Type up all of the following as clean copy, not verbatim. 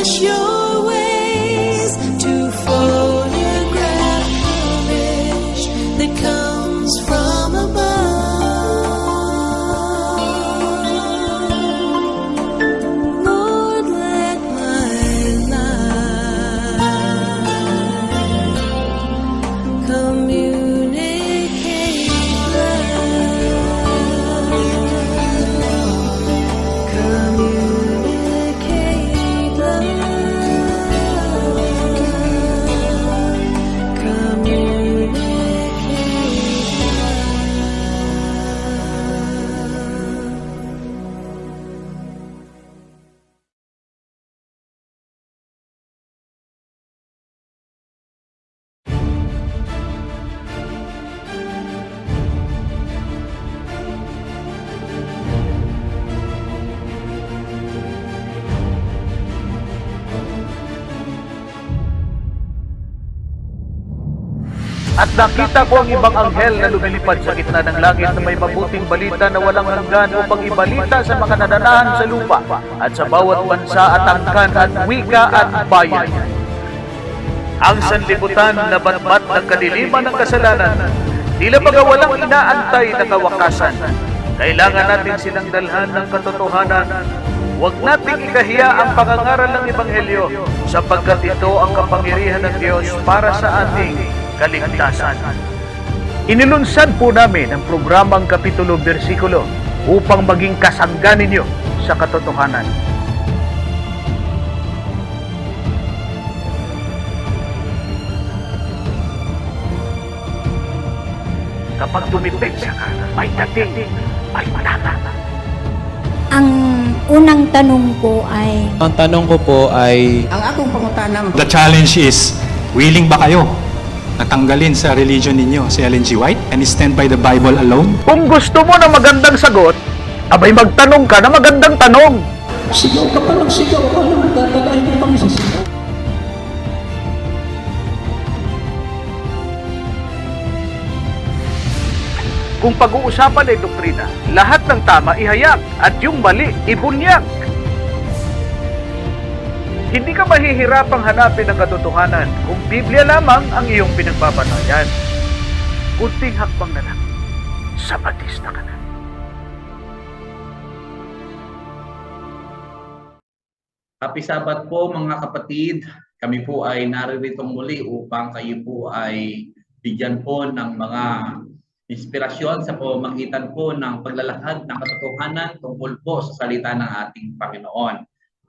Wash your ways to photograph knowledge that comes from above. Lord, let my life communicate love. Communicate love. Communicate At nakita ko ang ibang anghel na lumilipad sa gitna ng langit na may mabuting balita na walang hanggan upang ibalita sa mga nadanahan sa lupa at sa bawat bansa at angkan at wika at bayan. Ang sanlibutan na batbat ng kadiliman ng kasalanan, tila baga walang inaantay na kawakasan. Kailangan natin silang dalhan ng katotohanan. Huwag nating ikahiya ang pangangaral ng Ebanghelyo sapagkat ito ang kapangyarihan ng Diyos para sa ating kaligtasan. Inilunsad po namin ang programang Kapitulo Bersikulo upang maging kasangga ninyo sa katotohanan. Kapag dumipensya ka, may dating, may matata. Ang unang tanong ko ay, Ang tanong ko po ay, Ang akong pangutanang The challenge is, willing ba kayo natanggalin sa religion ninyo si Ellen G. White and stand by the Bible alone? Kung gusto mo ng magandang sagot, abay magtanong ka na magandang tanong. sigaw ka pa lang sigaw, akala mo tatalain mo kami sa sigaw. Kung pag-uusapan ay doktrina, lahat ng tama ihayag at yung mali ibunyag. Hindi ka mahihirapang hanapin ang katotohanan kung Biblia lamang ang iyong pinagbabatayan. Kunting hakbang na lang, Sabatista ka na. Happy Sabat po mga kapatid. Kami po ay naririto muli upang kayo po ay bigyan po ng mga inspirasyon sa pamamagitan po ng paglalakad ng katotohanan tungkol po sa salita ng ating Panginoon.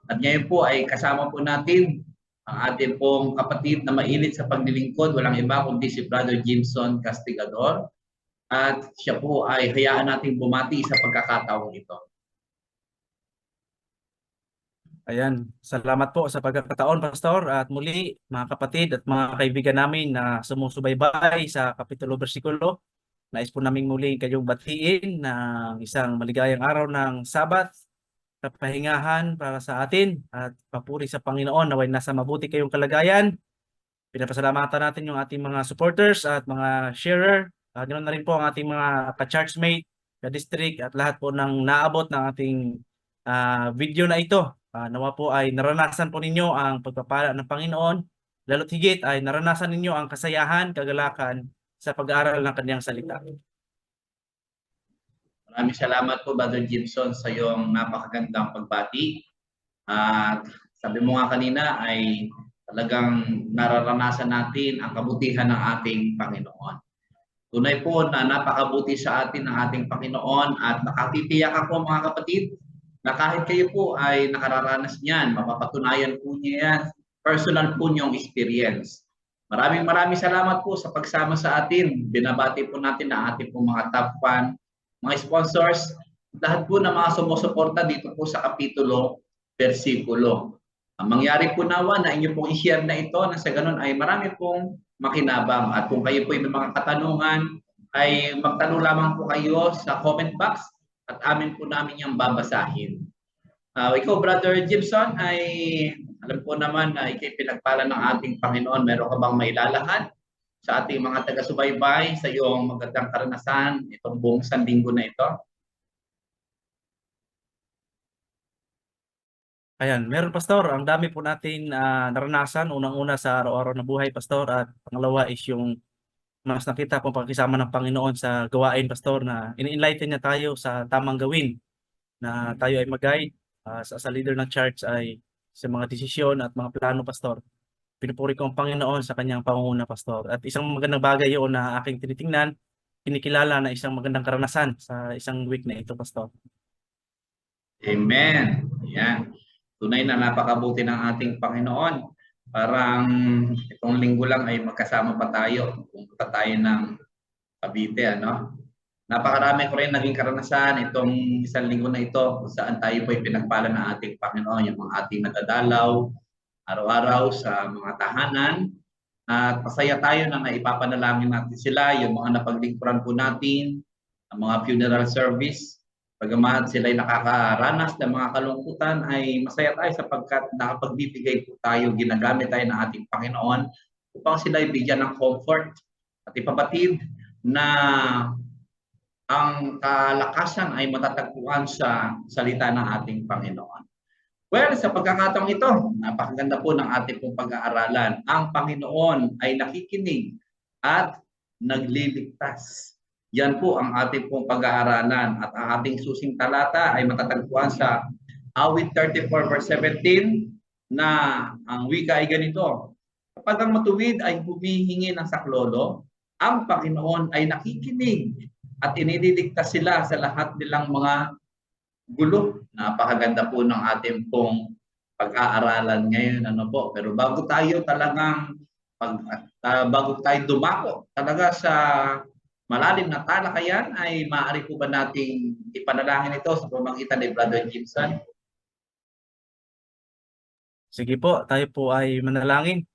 At ngayon po ay kasama po natin ang ating pong kapatid na mainit sa paglilingkod, walang iba kundi si Brother Jimson Castigador. At siya po ay hayaan natin bumati sa pagkakataong ito. Ayan, salamat po sa pagkakataon, Pastor. At muli, mga kapatid at mga kaibigan namin na sumusubaybay sa Kapitulo Bersikulo, nais po namin muli kayong batiin ng isang maligayang araw ng Sabat, kapahingahan para sa atin at papuri sa Panginoon naway nasa mabuti kayong kalagayan. Pinapasalamatan natin yung ating mga supporters at mga sharer. Ganoon na rin po ang ating mga ka-churchmate, ka-district at lahat po ng naabot ng ating video na ito. Nawa po ay naranasan po ninyo ang pagpapala ng Panginoon. Lalo't higit ay naranasan ninyo ang kasayahan, kagalakan sa pag-aaral ng kanyang salita. Maraming salamat po, Brother Gibson, sa iyong napakagandang pagbati. At sabi mo nga kanina ay talagang nararanasan natin ang kabutihan ng ating Panginoon. Tunay po na napakabuti sa atin ng ating Panginoon at nakatitiyak ako mga kapatid na kahit kayo po ay nakararanas niyan, mapapatunayan po niya yan, personal po niyong experience. Maraming salamat po sa pagsama sa atin. Binabati po natin ang ating po mga top fan, mga sponsors, lahat po na mga sumusuporta dito po sa Kapitulo Bersikulo. Ang mangyari po nawa na inyo pong i-share na ito na sa ganun ay marami pong makinabang. At kung kayo po may mga katanungan, ay magtanong lamang po kayo sa comment box at amin po namin yung babasahin. Ikaw, Brother Gibson, ay alam po naman na ikay pinagpala ng ating Panginoon. Meron ka bang mailalahad sa ating mga taga-subaybay sa iyong magandang karanasan itong buong sandinggo na ito? Ayan, meron pastor, ang dami po natin naranasan, unang-una sa araw-araw na buhay pastor, at pangalawa is yung mas nakita po pagkisama ng Panginoon sa gawain pastor, na ini-enlighten niya tayo sa tamang gawin, na tayo ay mag-guide sa leader ng church ay sa mga desisyon at mga plano pastor. Pinupuri ko ang Panginoon sa kanyang pangunguna pastor. At isang magandang bagay yun na aking tinitingnan, kinikilala na isang magandang karanasan sa isang week na ito pastor. Amen. Yan. Tunay na napakabuti ng ating Panginoon. Parang itong linggo lang ay magkasama pa tayo. Pumunta tayo ng Cavite, ano? Napakarami ko rin naging karanasan itong isang linggo na ito kung saan tayo po ay pinagpala ng ating Panginoon, yung mga ating nadadalaw araw-araw sa mga tahanan. At masaya tayo na naipapanalangin natin sila, yung mga napaglingkuran po natin, ang mga funeral service. Bagamat sila ay nakakaranas ng mga kalungkutan, ay masaya tayo sapagkat nakapagbibigay po tayo, ginagamit tayo ng ating Panginoon upang sila ay bigyan ng comfort at ipabatid na ang kalakasan ay matatagpuan sa salita ng ating Panginoon. Well, sa pagkakataong ito, napakaganda po ng ating pong pag-aaralan. Ang Panginoon ay nakikinig at nagliligtas. Yan po ang ating pong pag-aaralan, at ang ating susing talata ay matatagpuan sa Awit 34 verse 17 na ang wika ay ganito: kapag ang matuwid ay humihingi ng saklolo, ang Panginoon ay nakikinig at iniligtas sila sa lahat nilang mga gulo. Napakaganda po ng ating pong pag-aaralan ngayon, ano po. Pero bago tayo talagang bago tayo dumako talaga sa malalim na talakayan, ay maaari po ba nating ipanalangin ito sa pamamagitan ni Brother Gibson? Sige po, tayo po ay manalangin.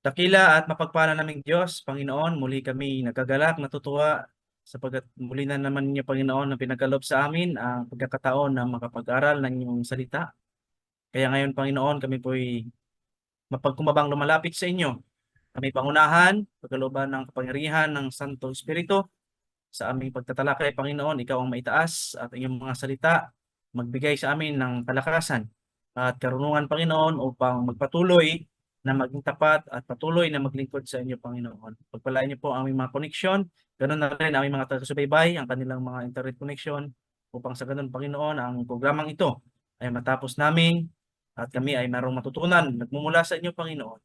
Dakila at mapagpala naming Diyos, Panginoon, muli kami nagagalak, natutuwa sapagkat muli na naman niyo, Panginoon, na pinagkaloob sa amin ang pagkakataon na makapag-aral ng inyong salita. Kaya ngayon, Panginoon, kami po ay mapagkumabang lumalapit sa inyo. Kami pangunahan, pagkalooban ng kapangyarihan ng Santo Espiritu sa aming pagtatalakay, Panginoon. Ikaw ang maitaas at iyong mga salita magbigay sa amin ng kalakasan at karunungan, Panginoon, upang magpatuloy na maging tapat at patuloy na maglingkod sa inyo, Panginoon. Pagpalain niyo po ang aming mga koneksyon, ganoon na rin ang aming mga taga-subaybay, ang kanilang mga internet connection, upang sa ganoon, Panginoon, ang programang ito ay matapos namin at kami ay mayroong matutunan nagmumula sa inyo, Panginoon.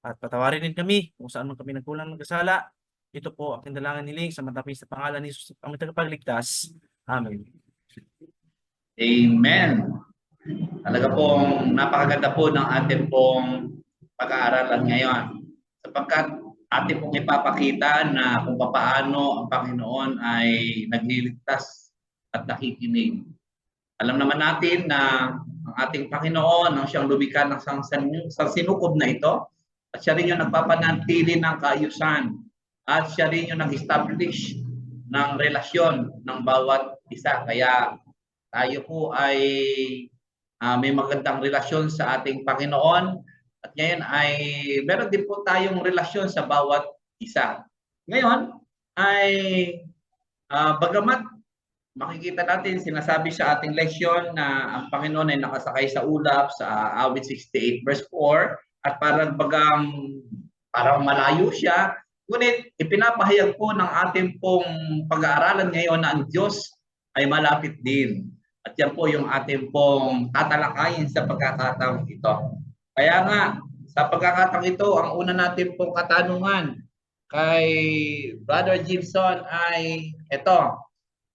At patawarin din kami kung saan man kami nagkulang ng kasala. Ito po ang dalangin niling sa matapis na pangalan ni Jesus, ang tagapagligtas. Amen. Amen. Talaga pong napakaganda po ng ating pong pag-aaralan ngayon, sapagkat ating pong ipapakita na kung paano ang Panginoon ay nagliligtas at nakikinig. Alam naman natin na ang ating Panginoon, ang siyang lumikha ng sinukob na ito, at siya rin yung nagpapanatili ng kaayusan, at siya rin yung nag-establish ng relasyon ng bawat isa. Kaya tayo po ay may magandang relasyon sa ating Panginoon, at ngayon ay meron din po tayong relasyon sa bawat isa. Ngayon ay bagamat makikita natin, sinasabi sa ating leksyon na ang Panginoon ay nakasakay sa ulap sa Awit 68 verse 4, at parang malayo siya, ngunit ipinapahayag po ng ating pong pag-aaralan ngayon na ang Diyos ay malapit din. At yan po yung ating pong tatalakayin sa pagkakataong ito. Kaya nga, sa pagkakataong ito, ang una natin pong katanungan kay Brother Gibson ay ito.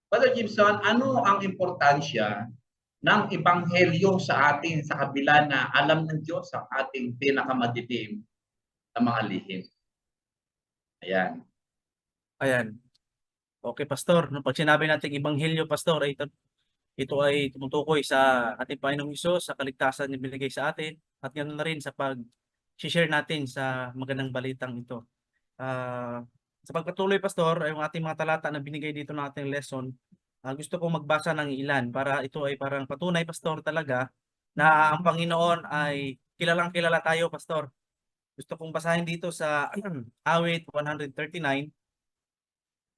Brother Gibson, ano ang importansya ng ebanghelyo sa atin sa kabila na alam ng Diyos ang ating pinakamadilim na mga lihim? Ayan. Ayan. Okay, Pastor. Pag sinabi natin ebanghelyo, Pastor, ay ito ay tumutukoy sa ating Panginoong Hesus, sa kaligtasan niya binigay sa atin, at ganoon na rin sa pag-share natin sa magandang balitang ito. Sa pagpatuloy, Pastor, ay yung ating mga talata na binigay dito ng ating lesson, gusto kong magbasa ng ilan para ito ay parang patunay, Pastor, talaga na ang Panginoon ay kilalang kilala tayo, Pastor. Gusto kong basahin dito sa Awit 139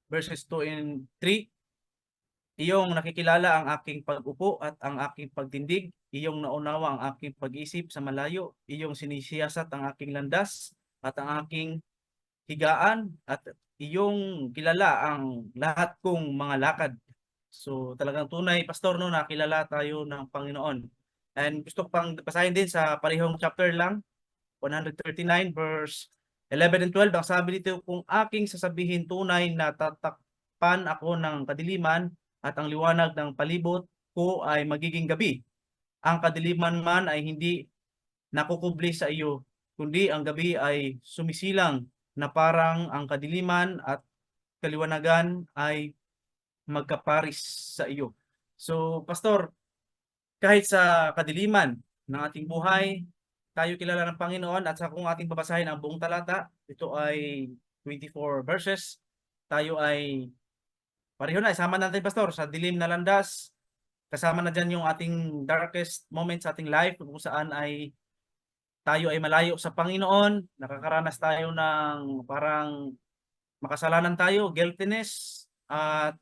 verses 2 and 3. Iyong nakikilala ang aking pag-upo at ang aking pagtindig. iyong naunawa ang aking pag-isip sa malayo, iyong sinisiyasat ang aking landas at ang aking higaan, at iyong kilala ang lahat kong mga lakad. So talagang tunay, Pastor, no, nakilala tayo ng Panginoon. And gusto ko pang basahin din sa parehong chapter lang, 139 verse 11 and 12. Ang sabi dito, kung aking sasabihin tunay na tatakpan ako ng kadiliman at ang liwanag ng palibot ko ay magiging gabi. Ang kadiliman man ay hindi nakukubli sa iyo, kundi ang gabi ay sumisilang na parang ang kadiliman at kaliwanagan ay magkaparis sa iyo. So, Pastor, kahit sa kadiliman ng ating buhay, tayo kilala ng Panginoon, at sa kung ating babasahin ang buong talata, ito ay 24 verses, tayo ay pareho na, isama natin, Pastor, sa dilim na landas, kasama na dyan yung ating darkest moments sa ating life, kung saan ay tayo ay malayo sa Panginoon, nakakaranas tayo ng parang makasalanan tayo, guiltiness, at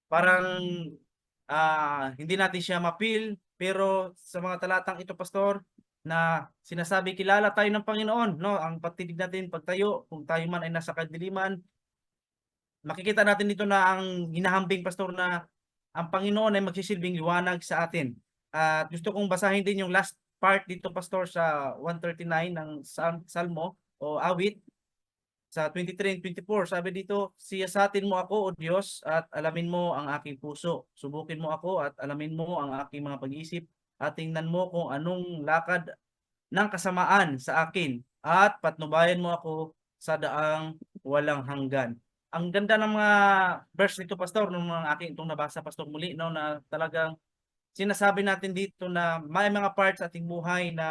parang hindi natin siya mapil. Pero sa mga talatang ito, Pastor, na sinasabi kilala tayo ng Panginoon, no? Ang pagtitig natin pagtayo, kung tayo man ay nasa kadiliman, makikita natin dito na ang hinahambing, Pastor, na ang Panginoon ay magsisilbing liwanag sa atin. At gusto kong basahin din yung last part dito, Pastor, sa 139 ng Salmo o awit, sa 23 and 24. Sabi dito, siyasatin mo ako, O Diyos, at alamin mo ang aking puso. Subukin mo ako at alamin mo ang aking mga pag-iisip, at tingnan mo kung anong lakad ng kasamaan sa akin, at patnubayan mo ako sa daang walang hanggan. Ang ganda ng mga verse nito, Pastor, nung aking itong nabasa, Pastor, muli, no, na talagang sinasabi natin dito na may mga parts sa ating buhay na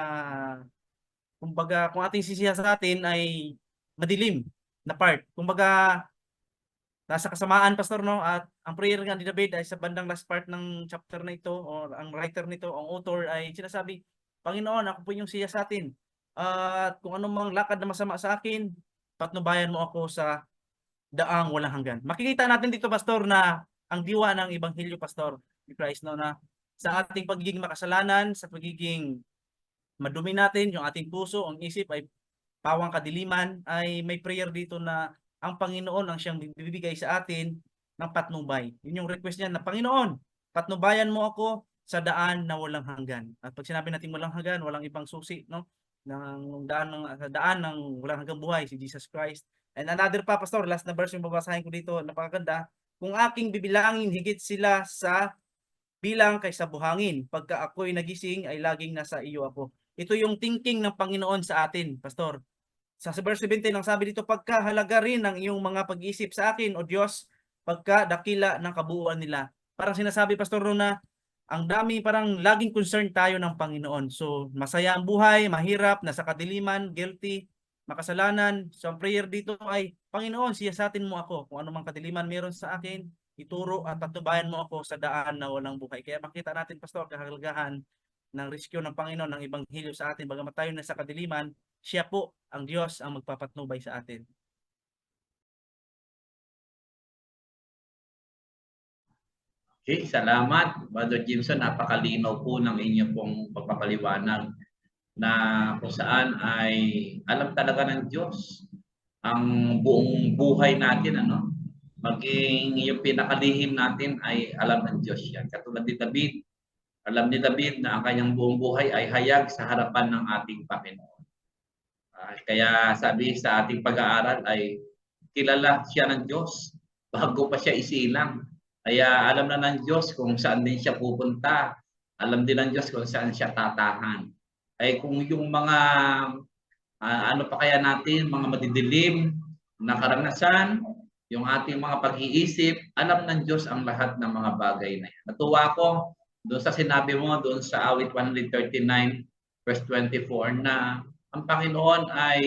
kumbaga kung ating sisiyasatin ay madilim na part. Kumbaga nasa kasamaan, Pastor, no? At ang prayer nga ni David ay sa bandang last part ng chapter na ito, o ang writer nito, ang author, ay sinasabi, Panginoon, ako po yung siyasatin. At kung anumang lakad na masama sa akin, patnubayan mo ako sa daang walang hanggan. Makikita natin dito, Pastor, na ang diwa ng Ebanghelyo, Pastor, ni Christ, no, na sa ating pagiging makasalanan, sa pagiging madumi natin, yung ating puso, ang isip ay pawang kadiliman, ay may prayer dito na ang Panginoon ang siyang bibigay sa atin ng patnubay. Yun yung request niya na, Panginoon, patnubayan mo ako sa daan na walang hanggan. At pag sinabi natin walang hanggan, walang ibang susi, no? Ng daan ng walang hanggang buhay, si Jesus Christ. And another pa, Pastor, last na verse yung babasahin ko dito, napakaganda. Kung aking bibilangin, higit sila sa bilang kaysa buhangin. Pagka ako'y nagising, ay laging nasa iyo ako. Ito yung thinking ng Panginoon sa atin, Pastor. Sa verse 17, ang sabi dito, pagkahalaga rin ng iyong mga pag-isip sa akin, O Diyos, pagka dakila ng kabuuan nila. Parang sinasabi, Pastor, na ang dami, parang laging concerned tayo ng Panginoon. So, masaya ang buhay, mahirap, nasa kadiliman, guilty, makasalanan. So, ang prayer dito ay, Panginoon, siyasatin mo ako. Kung anumang kadiliman meron sa akin, ituro at patnubayan mo ako sa daan na walang buhay. Kaya makita natin, Pastor, kahalagahan ng rescue ng Panginoon, ng Ebanghelyo sa atin. Bagamat tayo nasa kadiliman, siya po ang Diyos ang magpapatnubay sa atin. Okay, salamat, Brother Jimson. Napakalinaw po ng inyo pong pagpapaliwanag na kung saan ay alam talaga ng Diyos ang buong buhay natin, ano? Maging yung pinakalihim natin ay alam ng Diyos yan. Katulad ni David, alam ni David na ang kanyang buong buhay ay hayag sa harapan ng ating Panginoon. Kaya sabi sa ating pag-aaral ay kilala siya ng Diyos bago pa siya isilang. Kaya alam na ng Diyos kung saan din siya pupunta. Alam din ng Diyos kung saan siya tatahan. Ay kung yung mga ano pa kaya natin, mga madidilim na karanasan, yung ating mga pag-iisip, alam ng Diyos ang lahat ng mga bagay na yan. Natuwa ko doon sa sinabi mo doon sa awit 139 verse 24 na ang Panginoon ay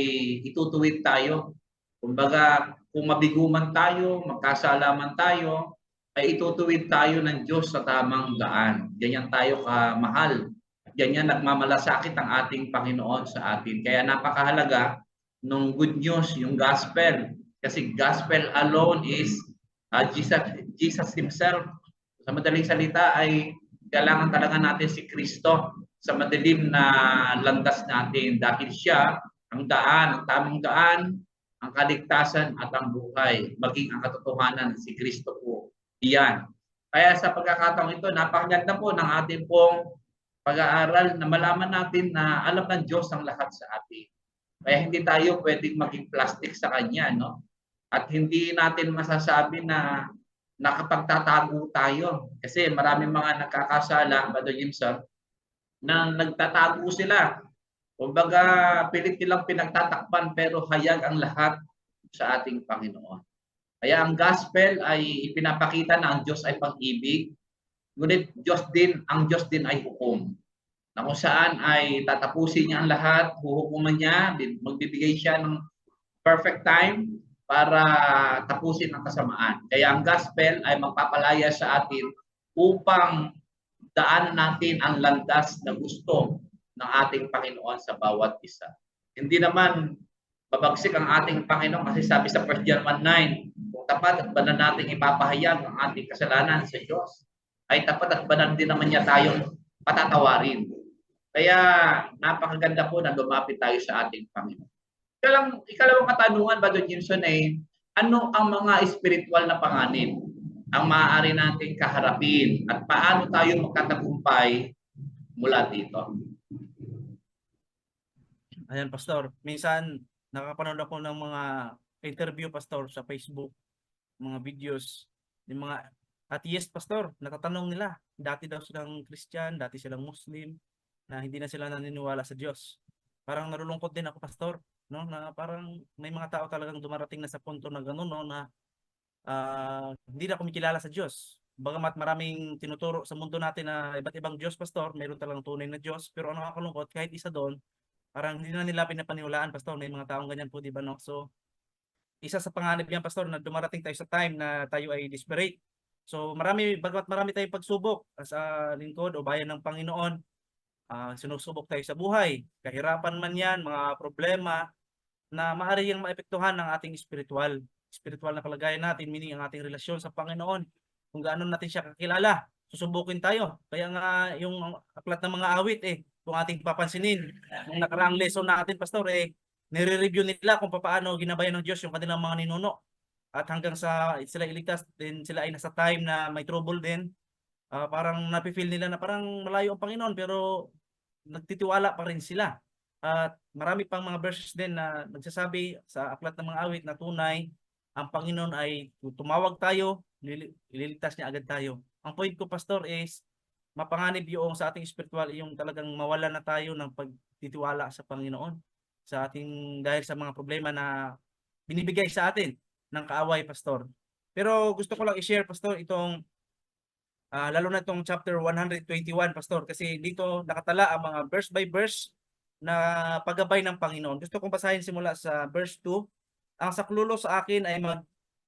itutuwid tayo. Kumbaga, kung mabiguman tayo, magkasalaman tayo, ay itutuwid tayo ng Diyos sa tamang daan. Ganyan tayo kamahal. Ganyan nagmamalasakit ang ating Panginoon sa atin. Kaya napakahalaga nung good news, yung gospel. Kasi gospel alone is Jesus Himself. Sa madaling salita ay kailangan talaga natin si Kristo sa madilim na landas natin dahil siya ang daan, ang tamang daan, ang kaligtasan at ang buhay, maging ang katotohanan si Kristo po. Iyan. Kaya sa pagkakataong ito, napakaganda po ng ating pong pag-aaral na malaman natin na alam ng Diyos ang lahat sa atin. Kaya hindi tayo pwedeng maging plastic sa Kanya, no? At hindi natin masasabi na nakapagtatago tayo. Kasi maraming mga nagkakasala, Brother Jimson, na nagtatago sila. Kumbaga, pilit nilang pinagtatakpan pero hayag ang lahat sa ating Panginoon. Kaya ang gospel ay ipinapakita na ang Diyos ay pag-ibig, ngunit ang Diyos din ay hukom. Na kung saan ay tatapusin niya ang lahat, huhukuman niya, magbibigay siya ng perfect time para tapusin ang kasamaan. Kaya ang gospel ay magpapalaya sa atin upang daan natin ang landas na gusto ng ating Panginoon sa bawat isa. Hindi naman babagsik ang ating Panginoon kasi sabi sa 1 John 1:9, kung tapat at banal nating ipapahayag ang ating kasalanan sa Diyos, ay tapat at banal din naman niya tayong patatawarin. Kaya napakaganda po na lumapit tayo sa ating Panginoon. Ikalawang katanungan, Brother Jimson, ay ano ang mga spiritual na panganib ang maaari nating kaharapin at paano tayo magkatagumpay mula dito? Ayan, Pastor. Minsan, nakapanood ako ng mga interview, Pastor, sa Facebook, mga videos, yung mga atheist, Pastor, natatanong nila, dati daw silang Christian, dati silang Muslim, na hindi na sila naniniwala sa Diyos. Parang nalulungkot din ako, Pastor, no? Na parang may mga tao talagang dumarating na sa punto na gano'n, no? Na hindi na kumikilala sa Diyos. Bagamat maraming tinuturo sa mundo natin na iba't ibang Diyos, Pastor, mayroon talagang tunay na Diyos, pero ang nakakalungkot, kahit isa doon, parang hindi na nila pinapaniwalaan, Pastor. May mga taong ganyan po, di ba, no? So, isa sa panganib yan, Pastor, na dumarating tayo sa time na tayo ay desperate. So, bagamat marami tayong pagsubok sa lingkod o bayan ng Panginoon, sinusubok tayo sa buhay. Kahirapan man yan, mga problema na maaari yung maepektuhan ng ating spiritual na kalagayan natin, meaning ang ating relasyon sa Panginoon. Kung gaano natin siya kakilala, susubukin tayo. Kaya nga yung aklat ng mga awit, kung ating papansinin, nung nakaraang lesson natin, Pastor, nire-review nila kung paano ginabayan ng Diyos yung kanilang mga ninuno. At hanggang sa sila iligtas, din sila ay nasa time na may trouble din. Parang napifeel nila na parang malayo ang Panginoon, pero nagtitiwala pa rin sila. At marami pang mga verses din na nagsasabi sa aklat ng mga awit na tunay, ang Panginoon ay tumawag tayo, ililigtas niya agad tayo. Ang point ko, Pastor, is mapanganib yung sa ating spiritual, yung talagang mawala na tayo ng pagtitiwala sa Panginoon sa ating dahil sa mga problema na binibigay sa atin ng kaaway, Pastor. Pero gusto ko lang i-share, Pastor, itong lalo na itong chapter 121, Pastor, kasi dito nakatala ang mga verse by verse na paggabay ng Panginoon. Gusto kong basahin simula sa verse 2. Ang saklulo sa akin ay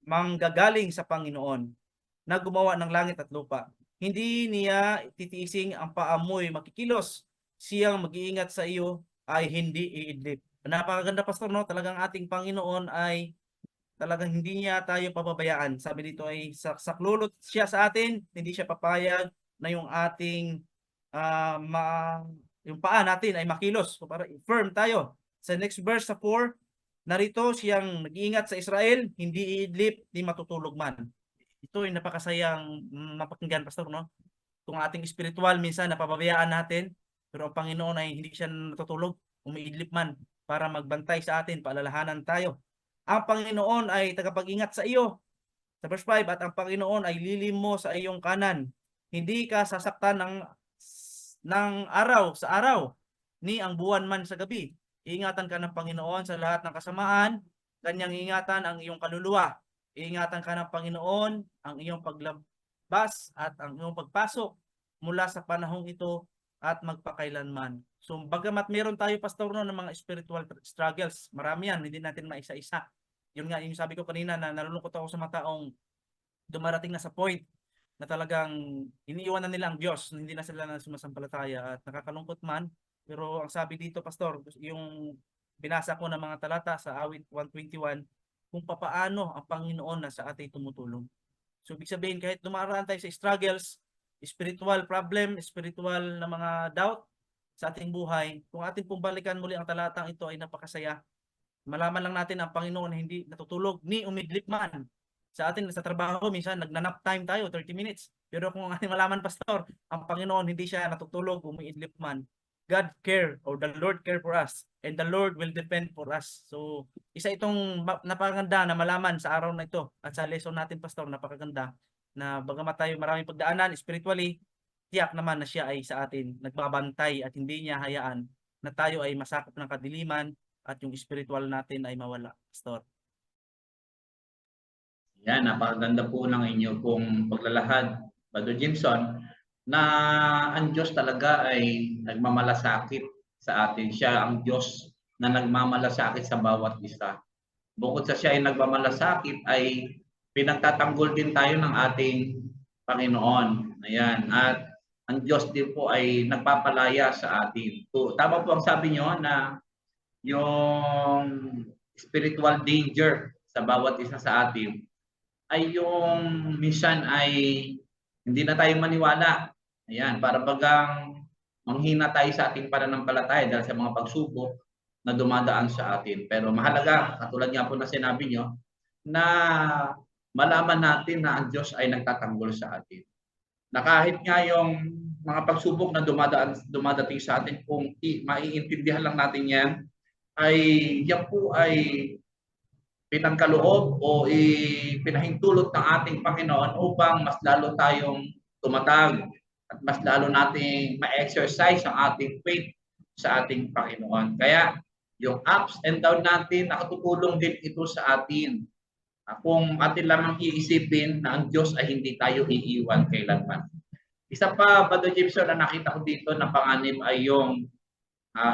manggagaling sa Panginoon na gumawa ng langit at lupa. Hindi niya titiising ang paamoy makikilos. Siyang mag-iingat sa iyo ay hindi iidlip. Napakaganda, Pastor, no? Talagang ating Panginoon ay talagang hindi niya tayo pababayaan. Sabi dito ay saklulot siya sa atin, hindi siya papayag na yung ating yung paa natin ay makilos. So para firm tayo. Sa next verse sa 4, narito siyang nag-iingat sa Israel, hindi iidlip, di matutulog man. Ito ay napakasayang mapakinggan, Pastor, no? Kung ating spiritual minsan napababayaan natin, pero ang Panginoon ay hindi siya natutulog, umiidlip man para magbantay sa atin, paalalahanan tayo. Ang Panginoon ay tagapag-ingat sa iyo. Sa verse 5, at ang Panginoon ay lilim mo sa iyong kanan. Hindi ka sasaktan ng araw sa araw, ni ang buwan man sa gabi. Iingatan ka ng Panginoon sa lahat ng kasamaan, kanyang ingatan ang iyong kaluluwa. Iingatan ka ng Panginoon ang iyong paglabas at ang iyong pagpasok mula sa panahong ito at magpakailanman. So, bagamat meron tayo, Pastor, no, ng mga spiritual struggles, marami yan, hindi natin maisa-isa. Yun nga, yung sabi ko kanina na nalulungkot ako sa mga taong dumarating na sa point na talagang iniiwan na nila ang Diyos, hindi na sila na sumasampalataya at nakakalungkot man. Pero ang sabi dito, Pastor, yung binasa ko ng mga talata sa awit 121, kung papaano ang Panginoon na sa atin tumutulong. So, ibig sabihin, kahit dumaraan tayo sa struggles, spiritual problem, spiritual na mga doubt, sa ating buhay. Kung atin pong balikan muli ang talatang ito ay napakasaya. Malaman lang natin ang Panginoon na hindi natutulog ni umidlip man. Sa atin sa trabaho, minsan nagnanap time tayo, 30 minutes. Pero kung ating malaman, Pastor, ang Panginoon hindi siya natutulog, umiidlip man. God care or the Lord care for us and the Lord will defend for us. So, isa itong napakaganda na malaman sa araw na ito at sa lesson natin, Pastor, napakaganda na bagamat tayo maraming pagdaanan spiritually, tiyak naman na siya ay sa atin nagbabantay at hindi niya hayaan na tayo ay masakop ng kadiliman at yung spiritual natin ay mawala, Pastor. Yan, napakaganda po ng inyo pong paglalahad, Brother Jimson, na ang Diyos talaga ay nagmamalasakit sa atin. Siya ang Diyos na nagmamalasakit sa bawat isa. Bukod sa siya ay nagmamalasakit, ay pinagtatanggol din tayo ng ating Panginoon. Ayan. At ang Diyos din po ay nagpapalaya sa atin. So, tama po ang sabi nyo na yung spiritual danger sa bawat isa sa atin ay yung minsan ay hindi na tayo maniwala. Ayan, para bagang manghina tayo sa ating pananampalataya dahil sa mga pagsubok na dumadaan sa atin. Pero mahalaga, katulad nga po na sinabi nyo, na malaman natin na ang Diyos ay nagtatanggol sa atin. Na kahit nga yung mga pagsubok na dumadating sa atin, kung maiintindihan lang natin yan, ay yan po ay pinangkaloob o pinahintulot ng ating Panginoon upang mas lalo tayong tumatag at mas lalo nating ma-exercise ang ating faith sa ating Panginoon. Kaya yung ups and down natin, nakatutulong din ito sa atin. Kung atin lamang iisipin na ang Diyos ay hindi tayo iiwan kailanman. Isa pa, Brother Gibson, na nakita ko dito na panganib ay yung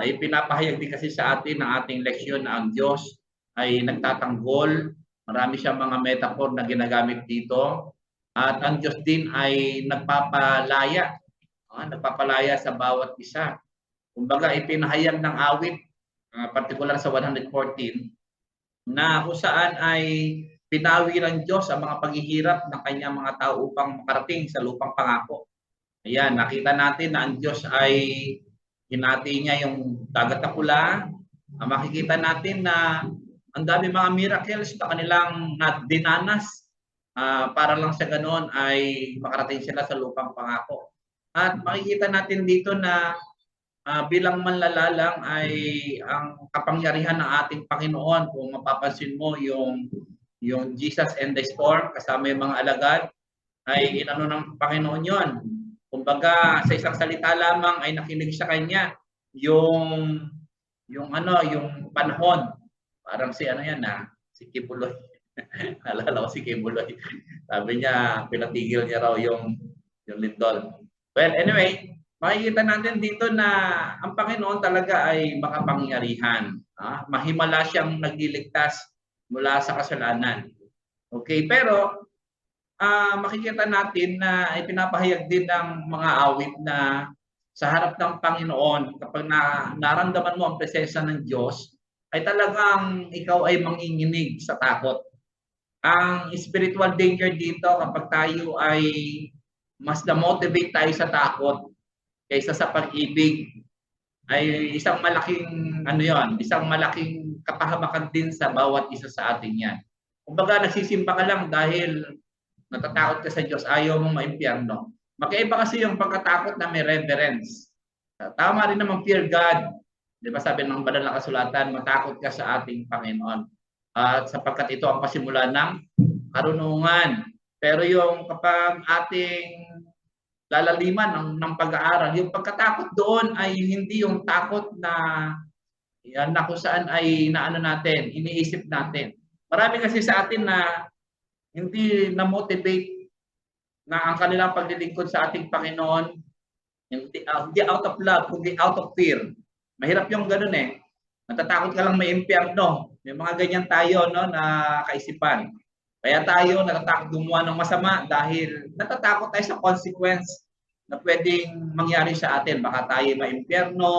ipinapahayag din kasi sa atin ng ating leksyon na ang Diyos ay nagtatanggol. Marami siyang mga metaphor na ginagamit dito. At ang Diyos din ay nagpapalaya. Nagpapalaya sa bawat isa. Kumbaga, ipinahayag ng awit, particular sa 114, na kung saan ay pinawi ng Diyos ang mga paghihirap ng kanyang mga tao upang makarating sa lupang pangako. Ayan, nakita natin na ang Diyos ay hinati niya yung dagat na pula. Makikita natin na ang dami mga miracles na kanilang dinanas para lang sa ganoon ay makarating sila sa lupang pangako. At makikita natin dito na bilang manlalalang ay ang kapangyarihan ng ating Panginoon. Kung mapapansin mo yung Jesus and the Storm, kasama yung mga alagad, ay inano ng Panginoon yon. Kumbaga sa isang salita lamang ay nakinig sa kanya yung panahon. Parang si si Kibuloy. Naalala ko si Kibuloy. Sabi niya, pinatigil niya raw yung lindol. Well, anyway, makikita natin dito na ang Panginoon talaga ay makapangyarihan. Mahimala siyang nagliligtas mula sa kasalanan. Okay, pero makikita natin na ipinapahayag din ng mga awit na sa harap ng Panginoon, kapag naramdaman mo ang presensya ng Diyos, ay talagang ikaw ay manginginig sa takot. Ang spiritual danger dito, kapag tayo ay mas na-motivate tayo sa takot kaysa sa pag-ibig, ay isang malaking isang malaking kapahamakan din sa bawat isa sa atin yan. Kumbaga nagsisimba ka lang dahil natatakot ka sa Diyos, ayaw mong maimpyerno. Magkaiba kasi yung pagkatakot na may reverence. Tama rin naman fear God. Di ba sabi ng banal na kasulatan, matakot ka sa ating Panginoon. At sapagkat ito ang pasimula ng karunungan. Pero yung kapag ating lalaliman ng pag-aaral, yung pagkatakot doon ay hindi yung takot na kung saan ay natin, iniisip natin. Marami kasi sa atin na hindi na-motivate na ang kanilang paglilingkod sa ating Panginoon, hindi out of love, kundi out of fear. Mahirap yung ganun eh. Natatakot ka lang may impyerno. May mga ganyan tayo na kaisipan. Kaya tayo natatakot gumawa ng masama dahil natatakot tayo sa consequence na pwedeng mangyari sa atin. Baka tayo maimpyerno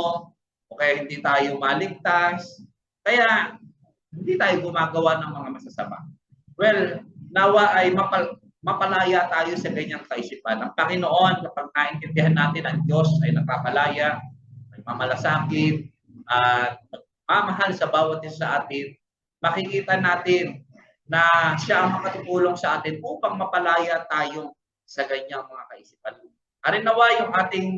o kaya hindi tayo maligtas. Kaya hindi tayo gumagawa ng mga masasama. Well, nawa ay mapalaya tayo sa ganyang kaisipan. Ang Panginoon, kapag naintindihan natin ang Diyos ay nagpapalaya, ang nagmamalasakit at magmamahal sa bawat isa sa atin, makikita natin na siya ang makatutulong sa atin upang mapalaya tayo sa ganyang mga kaisipan. Harinawa yung ating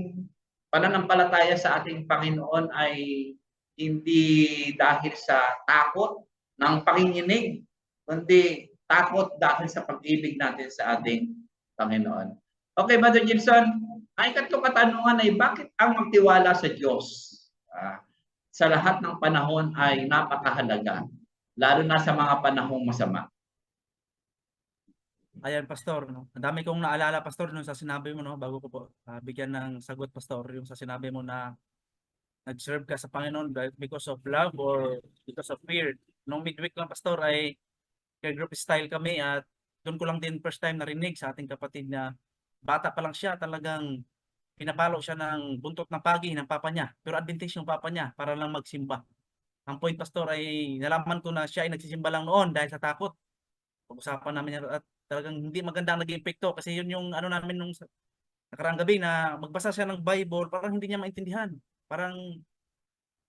pananampalataya sa ating Panginoon ay hindi dahil sa takot ng panginginig, kundi takot dahil sa pag-ibig natin sa ating Panginoon. Okay, Brother Gibson, ang ikatlong katanungan ay bakit ang magtiwala sa Diyos sa lahat ng panahon ay napakahalaga, lalo na sa mga panahong masama? Ayan, Pastor, no? Ang dami kong naalala, Pastor, nung sa sinabi mo, no, bago ko po bigyan ng sagot, Pastor, yung sa sinabi mo na nag-serve ka sa Panginoon because of love or because of fear. Nung midweek lang, Pastor, ay kay group style kami at doon ko lang din first time narinig sa ating kapatid na bata pa lang siya, talagang pinapalo siya ng buntot ng pagi ng papa niya. Pero Adventist yung papa niya para lang magsimba. Ang point, Pastor, ay nalaman ko na siya ay nagsisimba lang noon dahil sa takot. Pag-usapan namin at talagang hindi maganda ang naging epekto kasi yun yung ano namin nung nakaraang gabi na magbasa siya ng Bible, parang hindi niya maintindihan. Parang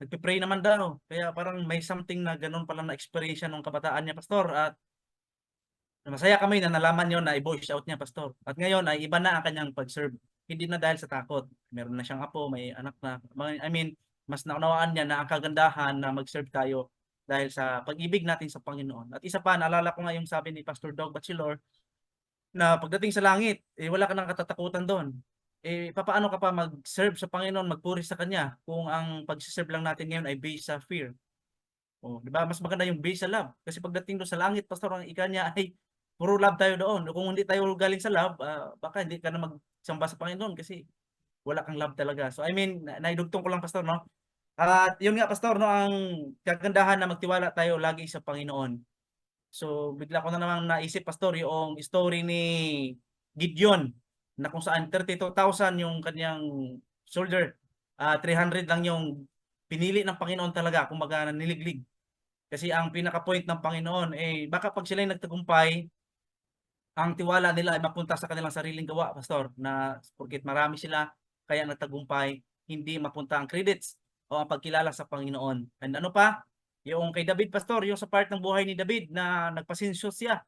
nagpe-pray naman daw. Kaya parang may something na ganun pala na experience nung kabataan niya, Pastor. At masaya kami na nalaman yun na i-voice out niya, Pastor. At ngayon ay iba na ang kanyang pag-serve. Hindi na dahil sa takot. Meron na siyang apo, may anak na. I mean, mas naunawaan niya na ang kagandahan na mag-serve tayo dahil sa pag-ibig natin sa Panginoon. At isa pa, naalala ko nga yung sabi ni Pastor Dog Bachelor na pagdating sa langit, wala ka nang katatakutan doon. Papaano ka pa mag-serve sa Panginoon, magpuri sa Kanya kung ang pag-serve lang natin ngayon ay based sa fear? Di ba? Mas maganda yung based sa love. Kasi pagdating doon sa langit, Pastor, ang ika niya ay puro love tayo doon. Kung hindi tayo galing sa love, baka hindi ka na magsamba sa Panginoon kasi wala kang love talaga. So I mean, naidugtong ko lang, Pastor, no? At yun nga, Pastor, no, ang kagandahan na magtiwala tayo lagi sa Panginoon. So bigla ko na namang naisip, Pastor, yung story ni Gideon na kung saan 32,000 yung kanyang soldier, 300 lang yung pinili ng Panginoon talaga, kumbaga niliglig. Kasi ang pinaka-point ng Panginoon, baka pag sila nagtagumpay, ang tiwala nila ay mapunta sa kanilang sariling gawa, Pastor, na porket marami sila, kaya nagtagumpay, hindi mapunta ang credits o ang pagkilala sa Panginoon. And ano pa? Yung kay David, Pastor, yung sa part ng buhay ni David na nagpasinsyo siya.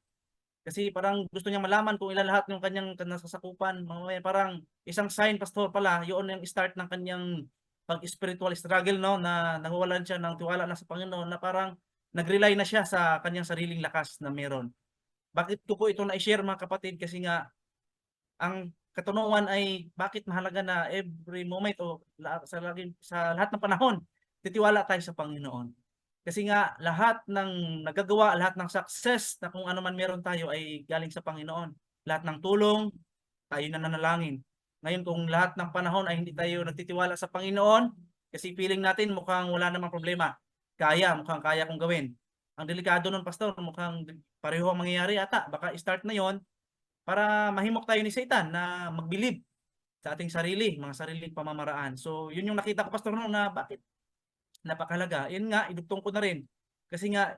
Kasi parang gusto niya malaman kung ilan lahat yung kanyang nasasakupan. Parang isang sign, Pastor, pala, yun yung start ng kanyang pag-spiritual struggle, no, na nawawalan siya ng tiwala na sa Panginoon, na parang nag-rely na siya sa kanyang sariling lakas na meron. Bakit ko po ito na-share, mga kapatid? Kasi nga, ang katunuan ay bakit mahalaga na every moment o sa lahat ng panahon, titiwala tayo sa Panginoon. Kasi nga, lahat ng nagagawa, lahat ng success na kung ano man meron tayo ay galing sa Panginoon. Lahat ng tulong, tayo na nanalangin. Ngayon, kung lahat ng panahon ay hindi tayo nagtitiwala sa Panginoon, kasi feeling natin mukhang wala namang problema. Mukhang kaya kong gawin. Ang delikado nun, Pastor, mukhang pareho ang mangyayari ata. Baka start na yon para mahimok tayo ni Satan na mag-believe sa ating sarili, mga sariling pamamaraan. So, yun yung nakita ko, Pastor, no, na bakit napakalaga. Yun nga, idugtong ko na rin. Kasi nga,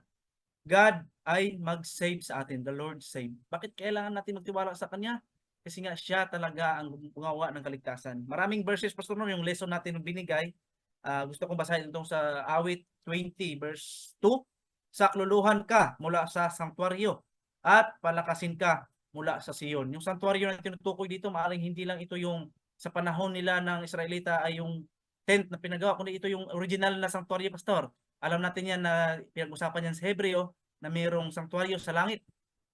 God ay mag-save sa atin. The Lord save. Bakit kailangan natin magtiwala sa Kanya? Kasi nga, siya talaga ang gumawa ng kaligtasan. Maraming verses, Pastor, no, yung lesson natin binigay. Gusto kong basahin itong sa Awit 20, verse 2. Sakluluhan ka mula sa sanktuaryo at palakasin ka mula sa Sion. Yung sanktuaryo na tinutukoy dito, maaring hindi lang ito yung sa panahon nila ng Israelita ay yung tent na pinagawa, kundi ito yung original na sanktuaryo, Pastor. Alam natin yan na pinag-usapan yan sa Hebreo na mayroong sanktuaryo sa langit.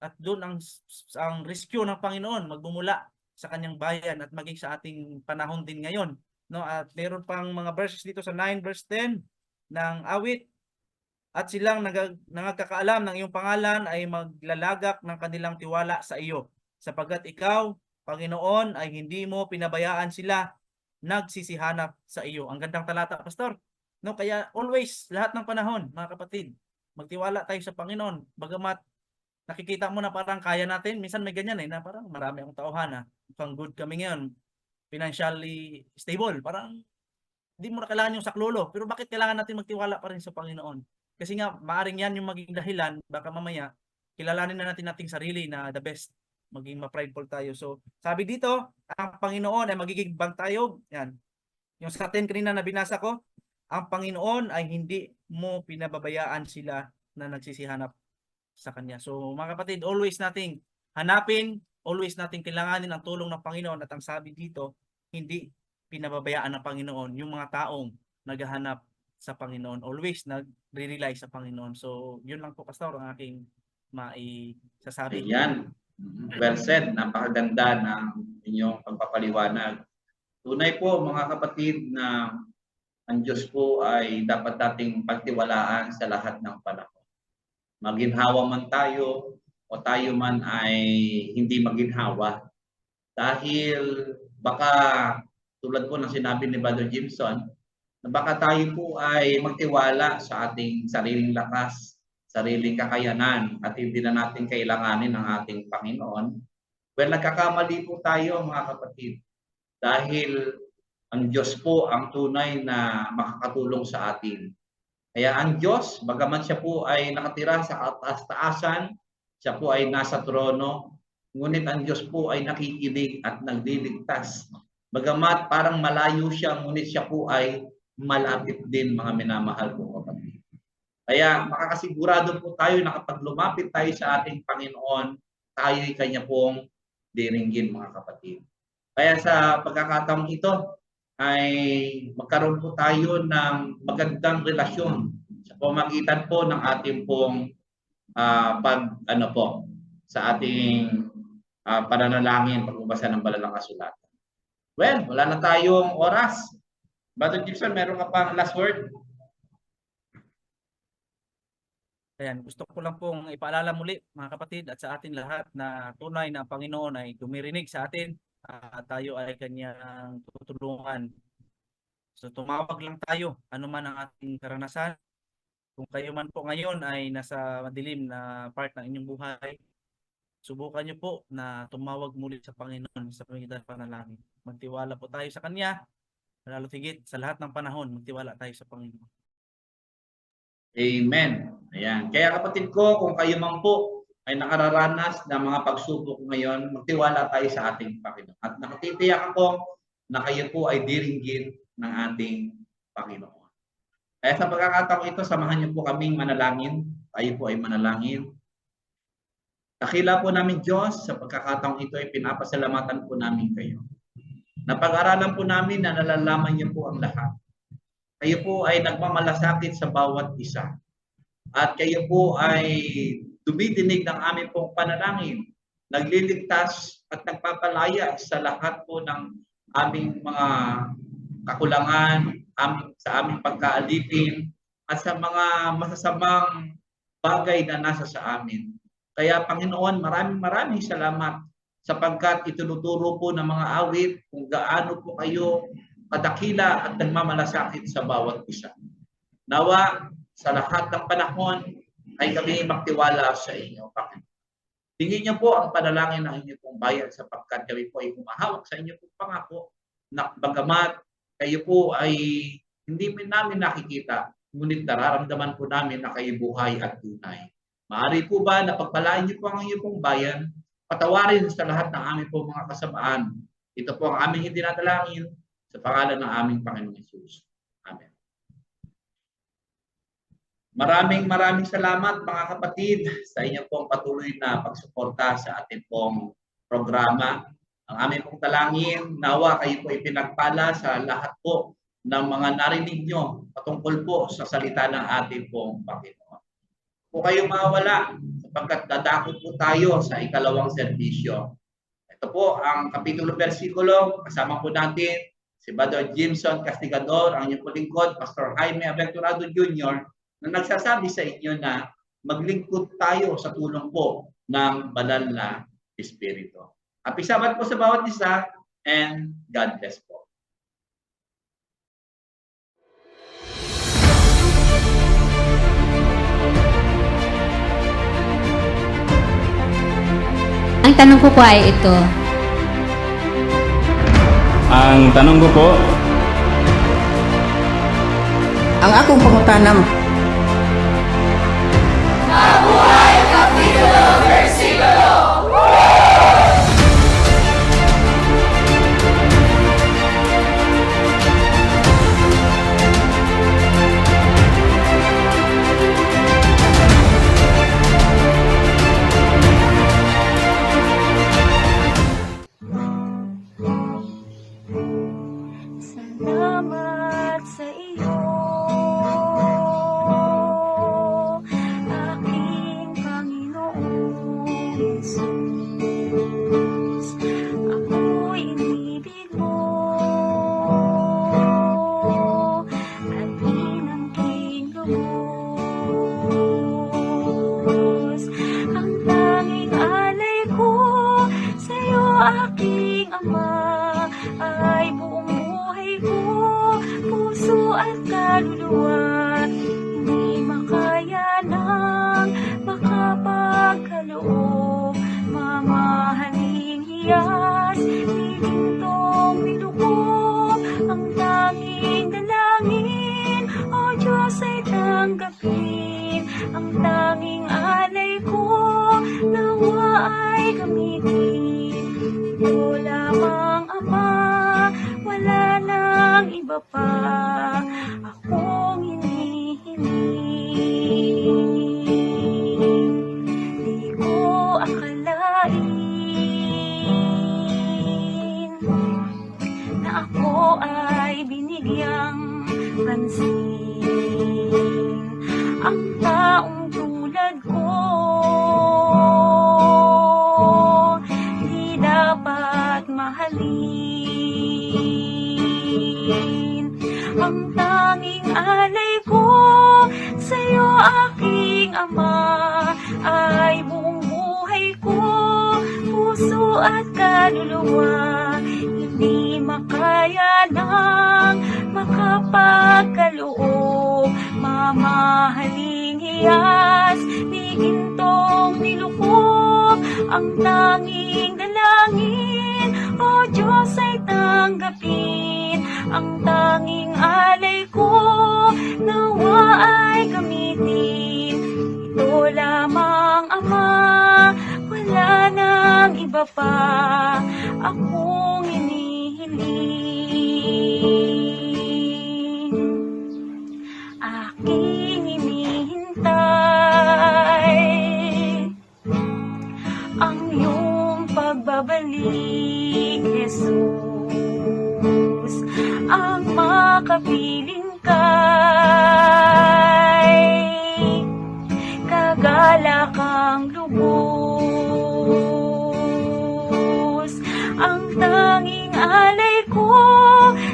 At doon ang rescue ng Panginoon magbumula sa kanyang bayan at maging sa ating panahon din ngayon. No? At mayroon pang mga verses dito sa 9 verse 10 ng Awit. At silang nangagkakaalam ng iyong pangalan ay maglalagak ng kanilang tiwala sa iyo. Sapagkat ikaw, Panginoon, ay hindi mo pinabayaan sila nagsisihanap sa iyo. Ang gandang talata, Pastor. No, kaya always, lahat ng panahon, mga kapatid, magtiwala tayo sa Panginoon. Bagamat nakikita mo na parang kaya natin, minsan may ganyan na parang marami akong tauhan na mukhang good kami ngayon, financially stable, parang hindi mo na kailangan yung saklolo. Pero bakit kailangan natin magtiwala pa rin sa Panginoon? Kasi nga, maaring yan yung maging dahilan, baka mamaya, kilalanin na natin ating sarili na the best, maging ma-prideful tayo. So, sabi dito, ang Panginoon ay magiging bantayog. Yan. Yung sa atin kanina na binasa ko, ang Panginoon ay hindi mo pinababayaan sila na nagsisihanap sa Kanya. So mga kapatid, always nating hanapin, always nating kailanganin ang tulong ng Panginoon, at ang sabi dito, hindi pinababayaan ng Panginoon yung mga taong naghahanap sa Panginoon. Always nagre-rely sa Panginoon. So yun lang po, Pastor, ang aking maisasabi. Ayan. Well said. Napakaganda ng inyong pagpapaliwanag. Tunay po mga kapatid na ang Diyos po ay dapat nating pagtiwalaan sa lahat ng panahon. Maginhawa man tayo o tayo man ay hindi maginhawa. Dahil baka tulad po ng sinabi ni Brother Jimson, na baka tayo po ay magtiwala sa ating sariling lakas, sariling kakayanan, at hindi na natin kailanganin ng ating Panginoon. Well, nagkakamali po tayo mga kapatid. Dahil ang Diyos po ang tunay na makakatulong sa atin. Kaya ang Diyos, bagaman siya po ay nakatira sa kataas-taasan, siya po ay nasa trono, ngunit ang Diyos po ay nakikinig at nagliligtas. Bagamat parang malayo siya, ngunit siya po ay malapit din, mga minamahal po kapatid. Kaya makakasigurado po tayo na kapag lumapit tayo sa ating Panginoon, tayo ay Kanya pong diringgin, mga kapatid. Kaya sa pagkakataong ito ay magkaroon po tayo ng magandang relasyon sa pamagitan po ng ating pong sa ating pananalangin, pagbabasa ng banal na kasulatan. Well, wala na tayong oras. Brother Gibson, meron ka pang last word? Ayan, gusto ko lang pong ipaalala muli, mga kapatid, at sa atin lahat na tunay na ang Panginoon ay dumirinig sa atin at tayo ay Kanyang tutulungan. So tumawag lang tayo, ano man ang ating karanasan. Kung kayo man po ngayon ay nasa madilim na part ng inyong buhay, subukan niyo po na tumawag muli sa Panginoon sa pamagitan ng panalangin. Magtiwala po tayo sa Kanya, lalo tigit sa lahat ng panahon, magtiwala tayo sa Panginoon. Amen. Ayan. Kaya kapatid ko, kung kayo man po ay nakararanas ng mga pagsubok ngayon, magtiwala tayo sa ating Panginoon. At nakatitiyak ako na kayo po ay diringgin ng ating Panginoon. Kaya sa pagkakataong ito, samahan niyo po kaming manalangin. Tayo po ay manalangin. Dakila po namin Diyos, sa pagkakataong ito ay pinapasalamatan po namin kayo. Napag-aralan po namin na nalalaman niyo po ang lahat. Kayo po ay nagmamalasakit sa bawat isa. At kayo po ay dumidinig ng aming pong panalangin. Nagliligtas at nagpapalaya sa lahat po ng aming mga kakulangan, sa aming pagkaalipin, at sa mga masasamang bagay na nasa sa amin. Kaya Panginoon, maraming salamat sapagkat itinuturo po ng mga awit kung gaano po kayo kadakila at nagmamalasakit sa bawat isa. Nawa, sa lahat ng panahon ay kami magtiwala sa inyo, Panginoon. Tingin niyo po ang panalangin ng inyong pong bayan sapagkat kami po ay humahawak sa inyong pong pangako na bagamat kayo po ay hindi namin nakikita, ngunit nararamdaman po namin na kayo buhay at tunay. Maaari po ba na pagpalain niyo po ang inyong pong bayan, patawarin sa lahat ng aming pong mga kasamaan. Ito po ang aming dinadalangin sa pangalan ng aming Panginoong Hesus. Amen. Maraming salamat mga kapatid sa inyong pong patuloy na pagsuporta sa ating pong programa. Ang aming pong talangin, nawa kayo po ipinagpala sa lahat po ng mga narinig nyo patungkol po sa salita ng ating pong Panginoon. Kung kayo mawala, sapagkat dadako po tayo sa ikalawang serbisyo. Ito po ang kapitulo versikulo, kasama po natin si Brother Jimson Castigador, ang inyong lingkod, Pastor Jaime Aventurado Jr., na nagsasabi sa inyo na maglingkod tayo sa tulong po ng banal na Espiritu. Happy Sabbath po sa bawat isa and God bless po. Ang tanong ko po ay ito. Ang tanong ko po, Ang akong pangutanam, gamitin. Ang tanging alay ko nawa ay gamitin. Ito lamang Ama, wala nang iba pa akong hinihiling. Di ko akalain na ako ay binigyang pansin. Ang taong tulad ko di dapat mahalin. Ang tanging alay ko sa'yo, aking Ama, ay buong buhay ko, puso at kaluluwa. Hindi makaya ng makapagkaloob, mamahaling hiyas, di gintong nilukob. Ang tanging dalangin, O Diyos, ay tanggapin. Ang tanging alay ko nawa ay gamitin. Ito lamang Ama, wala nang iba pa akong hinihiling. Aking hinihintay ang iyong pagbabalik, Jesus, ang makapiling kay kagalakang lubos. Ang tanging alay ko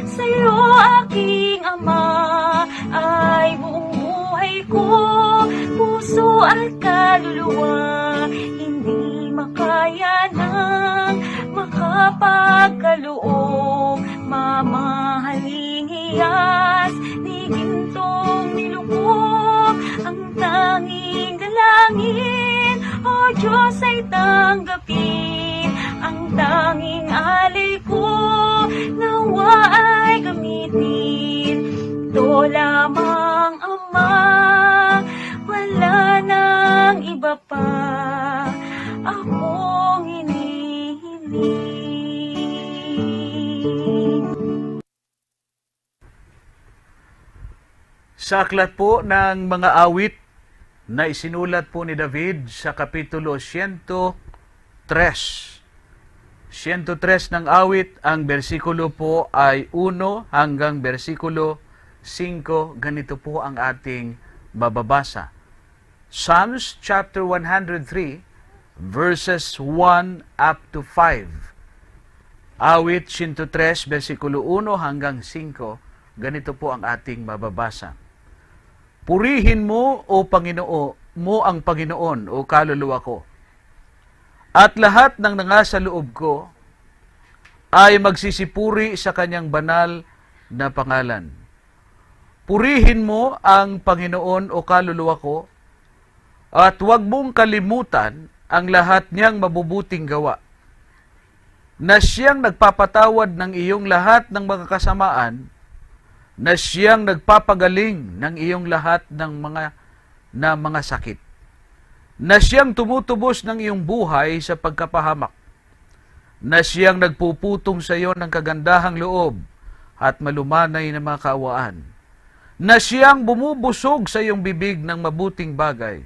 sa'yo, aking Ama, ay buong buhay ko, puso at kaluluwa. Hindi makaya ng makapagkaloob, mamahaling hiyas, di gintong nilukob. Ang tanging dalangin, O Diyos, ay tanggapin. Ang tanging alay ko nawa ay gamitin. Ito lamang Ama, wala nang iba pa akong hinihiling. Sa aklat po ng mga awit na isinulat po ni David sa Kapitulo 103. 103 ng awit, ang bersikulo po ay 1 hanggang bersikulo 5. Ganito po ang ating bababasa. Psalms chapter 103, verses 1 up to 5. Awit 103, bersikulo 1 hanggang 5. Ganito po ang ating mababasa. Purihin mo, O Panginoon, mo ang Panginoon, O kaluluwa ko. At lahat ng nangasa loob ko ay magsisipuri sa kanyang banal na pangalan. Purihin mo ang Panginoon, O kaluluwa ko, at huwag mong kalimutan ang lahat niyang mabubuting gawa, na siyang nagpapatawad ng iyong lahat ng mga kasamaan, na siyang nagpapagaling ng iyong lahat ng mga sakit, na siyang tumutubos ng iyong buhay sa pagkapahamak, na siyang nagpuputong sa iyo ng kagandahang loob at malumanay na mga kaawaan, na siyang bumubusog sa iyong bibig ng mabuting bagay,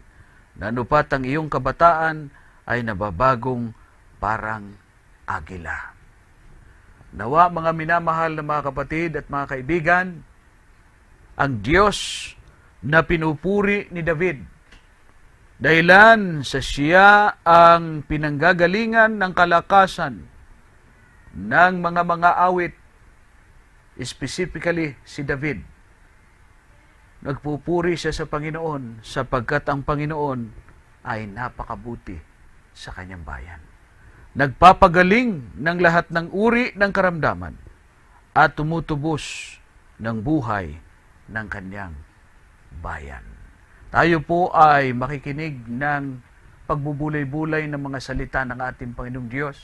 na anupat ang iyong kabataan ay nababagong parang agila. Nawa, mga minamahal na mga kapatid at mga kaibigan, ang Diyos na pinupuri ni David, dahilan sa siya ang pinanggagalingan ng kalakasan ng mga awit, specifically si David. Nagpupuri siya sa Panginoon sapagkat ang Panginoon ay napakabuti sa kanyang bayan. Nagpapagaling ng lahat ng uri ng karamdaman at tumutubos ng buhay ng kanyang bayan. Tayo po ay makikinig ng pagbubulay-bulay ng mga salita ng ating Panginoong Diyos.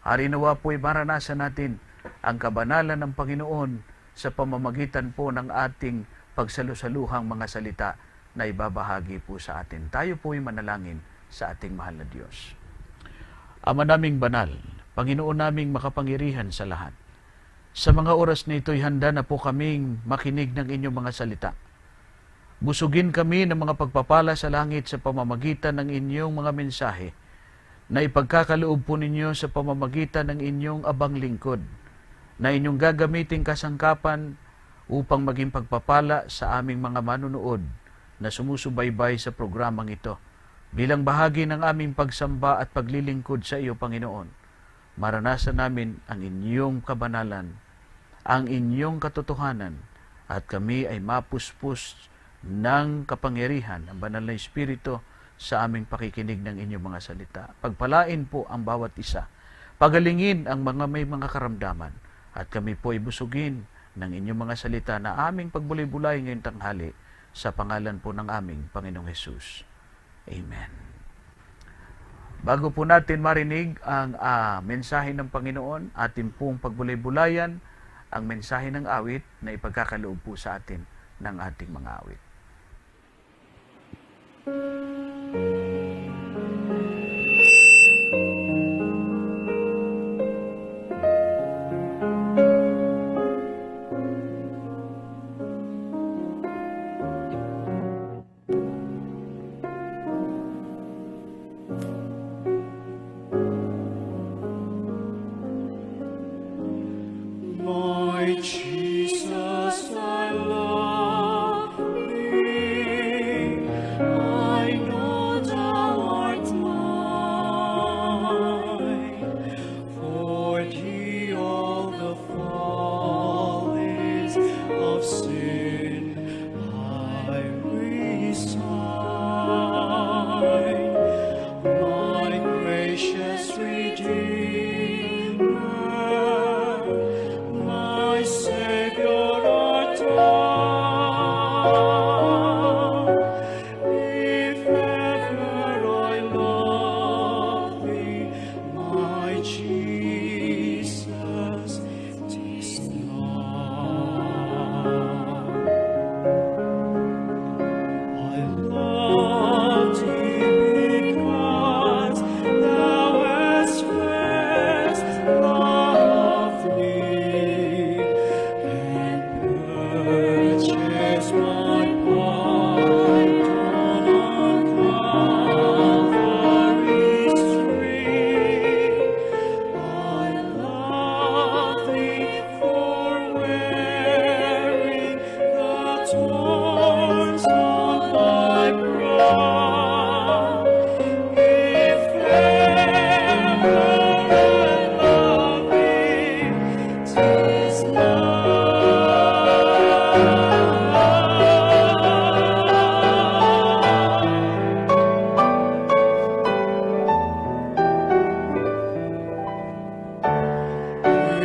Harinawa po ay maranasan natin ang kabanalan ng Panginoon sa pamamagitan po ng ating pagsalusaluhang mga salita na ibabahagi po sa atin. Tayo po'y manalangin sa ating mahal na Diyos. Ama naming banal, Panginoon naming makapangyarihan sa lahat. Sa mga oras na ito'y handa na po kaming makinig ng inyong mga salita. Busugin kami ng mga pagpapala sa langit sa pamamagitan ng inyong mga mensahe na ipagkakaloob po ninyo sa pamamagitan ng inyong abang lingkod na inyong gagamiting kasangkapan upang maging pagpapala sa aming mga manunood na sumusubaybay sa programang ito. Bilang bahagi ng aming pagsamba at paglilingkod sa iyo, Panginoon, maranasan namin ang inyong kabanalan, ang inyong katotohanan, at kami ay mapuspos ng kapangyarihan ng banal na Espiritu sa aming pakikinig ng inyong mga salita. Pagpalain po ang bawat isa. Pagalingin ang mga may mga karamdaman. At kami po ay busugin ng inyong mga salita na aming pagbulay-bulay ngayong tanghali sa pangalan po ng aming Panginoong Hesus. Amen. Bago po natin marinig ang mensahe ng Panginoon, atin pong pagbulay-bulayan ang mensahe ng awit na ipagkakaloob po sa atin ng ating mga awit. My Jesus, I love thee. I know thou art mine. For thee all the follies of sin I resign. My gracious Redeemer, my Savior art thou. If ever I love thee, my Jesus, 'tis now. I love thee because thou hast first loved me and purchased my pardon on Calvary's tree. I love thee for wearing the thorns on thy brow. If ever I love thee, 'tis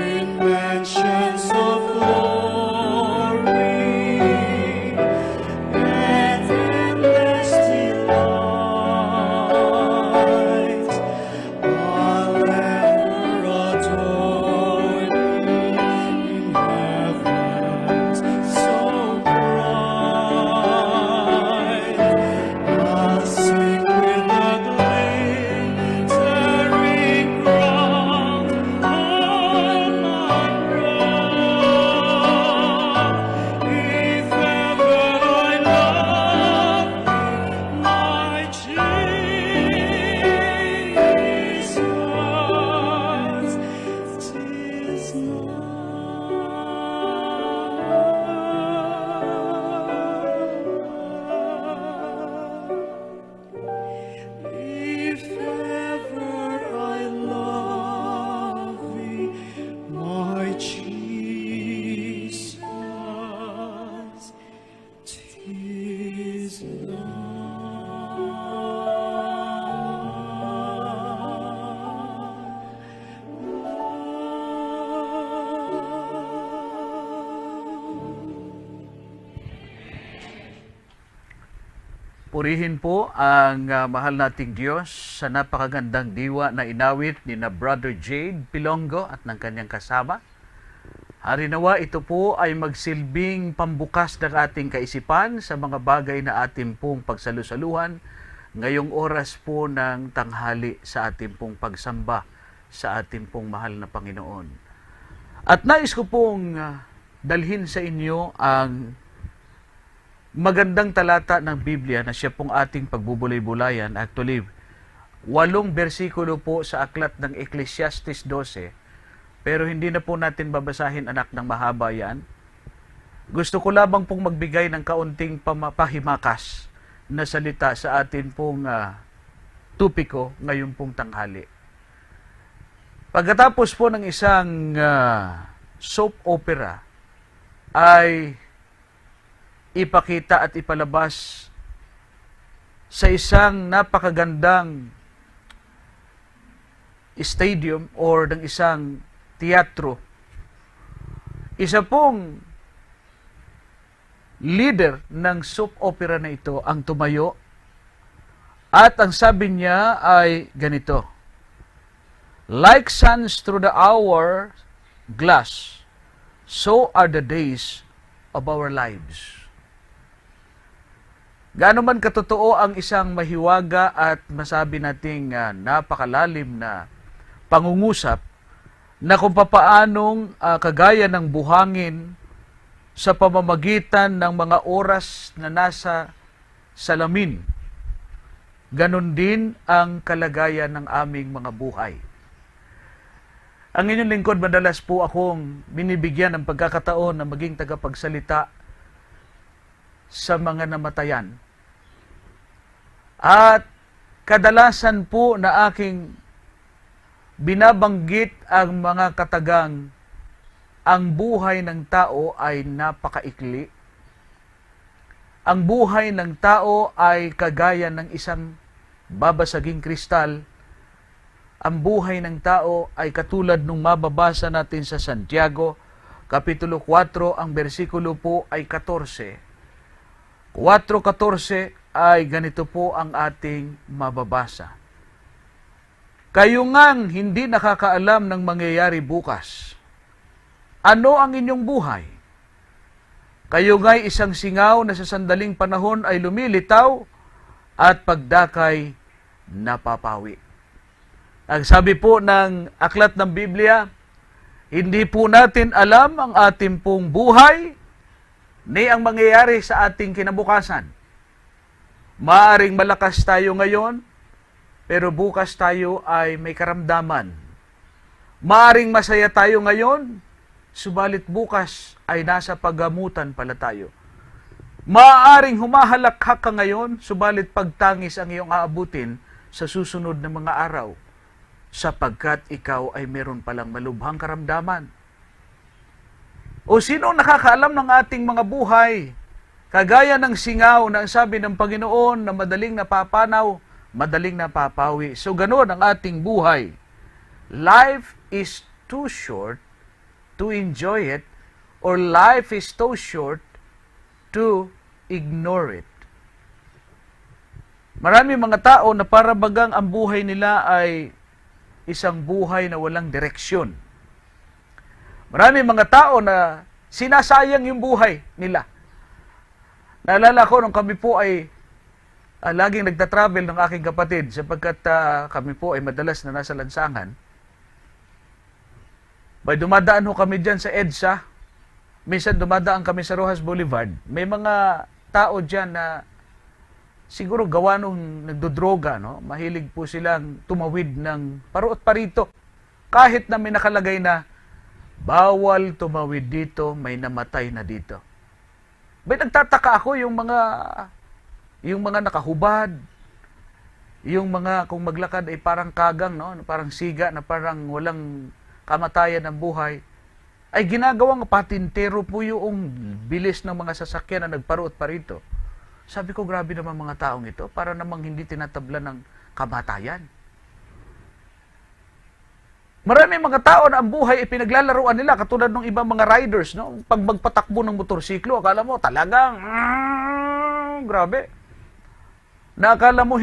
in mansions of glory and endless delight, I'll ever adore thee in heavens so bright. I'll sing with the glittering crown on my brow. If ever I love thee, my Jesus, 'tis now. If ever I love thee, my Jesus, 'tis Purihin po ang mahal nating Diyos sa napakagandang diwa na inawit ni na Brother Jade Pilongo at ng kanyang kasama. Harinawa ito po ay magsilbing pambukas ng ating kaisipan sa mga bagay na ating pong pagsalusaluhan ngayong oras po ng tanghali sa ating pong pagsamba sa ating pong mahal na Panginoon. At nais ko pong dalhin sa inyo ang magandang talata ng Biblia na siya pong ating pagbubulay-bulayan. Actually, 8 bersikulo po sa aklat ng Ecclesiastes 12. Pero hindi na po natin babasahin, anak, ng mahaba yan. Gusto ko lamang pong magbigay ng kaunting pahimakas na salita sa atin pong tupiko ngayon pong tanghali. Pagkatapos po ng isang soap opera ay ipakita at ipalabas sa isang napakagandang stadium or ng isang teatro. Isa pong leader ng soap opera na ito ang tumayo at ang sabi niya ay ganito: "Like suns through the hour glass, so are the days of our lives." Gaano man katotoo ang isang mahiwaga at masabi nating napakalalim na pangungusap na kung papaanong kagaya ng buhangin sa pamamagitan ng mga oras na nasa salamin, ganon din ang kalagayan ng aming mga buhay. Ang inyong lingkod, madalas po akong binibigyan ng pagkakataon na maging tagapagsalita sa mga namatayan. At kadalasan po na aking binabanggit ang mga katagang ang buhay ng tao ay napakaikli. Ang buhay ng tao ay kagaya ng isang babasaging kristal. Ang buhay ng tao ay katulad nung mababasa natin sa Santiago, Kapitulo 4, ang bersikulo po ay 14. 4:14 ay ganito po ang ating mababasa: "Kayo ngang hindi nakakaalam ng mangyayari bukas. Ano ang inyong buhay? Kayo nga'y isang singaw na sa sandaling panahon ay lumilitaw at pagdakay napapawi." Ang sabi po ng aklat ng Biblia, hindi po natin alam ang ating pong buhay ni ang mangyayari sa ating kinabukasan. Maaring malakas tayo ngayon, pero bukas tayo ay may karamdaman. Maaring masaya tayo ngayon, subalit bukas ay nasa paggamutan pala tayo. Maaring humahalakhak ka ngayon, subalit pagtangis ang iyong aabutin sa susunod na mga araw, sapagkat ikaw ay meron palang malubhang karamdaman. O sino nakakaalam ng ating mga buhay? Kagaya ng singaw na ang sabi ng Panginoon na madaling napapanaw, madaling napapawi. So ganoon ang ating buhay. Life is too short to enjoy it, or life is too short to ignore it. Marami mga tao na para bagang ang buhay nila ay isang buhay na walang direksyon. Marami mga tao na sinasayang yung buhay nila. Naalala ko nung kami po ay laging nagta-travel ng aking kapatid sapagkat kami po ay madalas na nasa lansangan. May dumadaan ho kami dyan sa EDSA. Minsan dumadaan kami sa Rojas Boulevard. May mga tao dyan na siguro gawa nung nagdodroga, no? Mahilig po silang tumawid ng paro at parito. Kahit na may nakalagay na bawal tumawid dito, may namatay na dito. May nagtataka ako yung mga nakahubad, yung mga kung maglakad ay parang kagang, no? Parang siga na parang walang kamatayan ng buhay, ay ginagawang patintero po yung bilis ng mga sasakyan na nagparo at parito. Sabi ko, grabe naman mga taong ito, para namang hindi tinatabla ng kamatayan. Marami mga tao na ang buhay ay pinaglalaruan nila, katulad ng ibang mga riders, no? Pag magpatakbo ng motorsiklo, akala mo talagang grabe. Nakala mo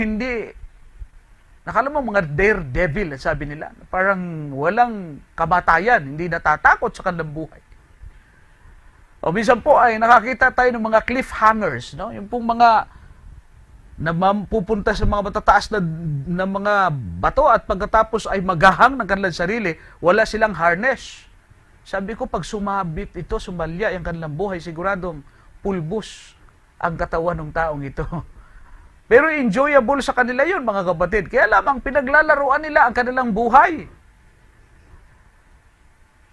mga daredevil, sabi nila. Parang walang kamatayan, hindi natatakot sa kanilang buhay. O minsan po ay nakakita tayo ng mga cliffhangers, no? Yung pong mga na pupunta sa mga matataas na mga bato at pagkatapos ay maghahang ng kanilang sarili, wala silang harness. Sabi ko, pag sumabit ito, sumalya ang kanilang buhay, siguradong pulbos ang katawan ng taong ito. Pero enjoyable sa kanila yun, mga kapatid. Kaya lamang pinaglalaruan nila ang kanilang buhay.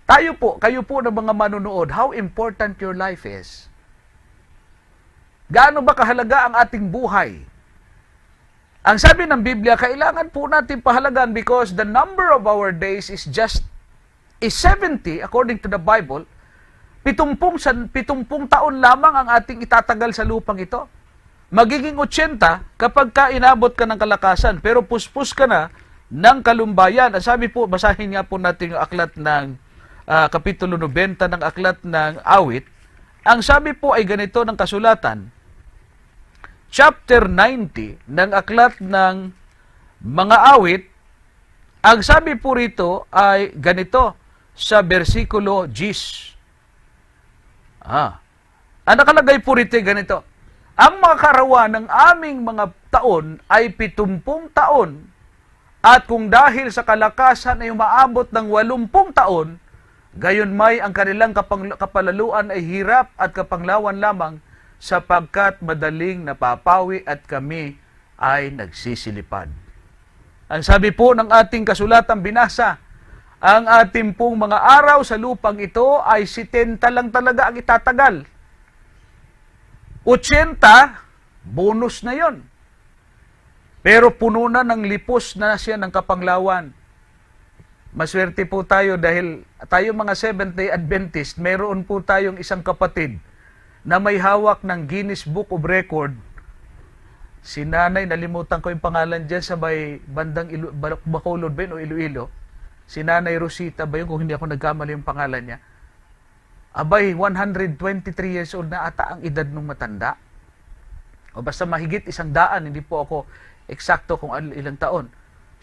Kayo po na mga manunood, how important your life is. Gaano ba kahalaga ang ating buhay? Ang sabi ng Biblia, kailangan po natin pahalagan because the number of our days is 70 according to the Bible. 70 taon lamang ang ating itatagal sa lupang ito. Magiging 80 kapag ka inabot ka ng kalakasan, pero puspos ka na ng kalumbayan. Ang sabi po, basahin nga po natin yung aklat ng Kapitulo 90 ng aklat ng Awit. Ang sabi po ay ganito ng kasulatan. Chapter 90 ng aklat ng mga awit, ang sabi po rito ay ganito sa versikulo 10. Ang nakalagay po rito ay ganito. Ang mga karawan ng aming mga taon ay 70 taon at kung dahil sa kalakasan ay umaabot ng 80 taon, gayon may ang kanilang kapalaluan ay hirap at kapanglawan lamang sapagkat madaling napapawi at kami ay nagsisilipad. Ang sabi po ng ating kasulatang binasa, ang ating pong mga araw sa lupang ito ay 70 lang talaga ang itatagal. 80, bonus na yon. Pero puno na ng lipos na siya ng kapanglawan. Maswerte po tayo dahil tayo mga Seventh-day Adventist, meron po tayong isang kapatid na may hawak ng Guinness Book of Record. Si nanay, nalimutan ko yung pangalan dyan sa may bandang Bacolod ba o Iloilo. Si Nanay Rosita ba yun, kung hindi ako nagkamali yung pangalan niya. Abay, 123 years old na ata ang edad ng matanda. O basta mahigit 100, hindi po ako eksakto kung ilang taon.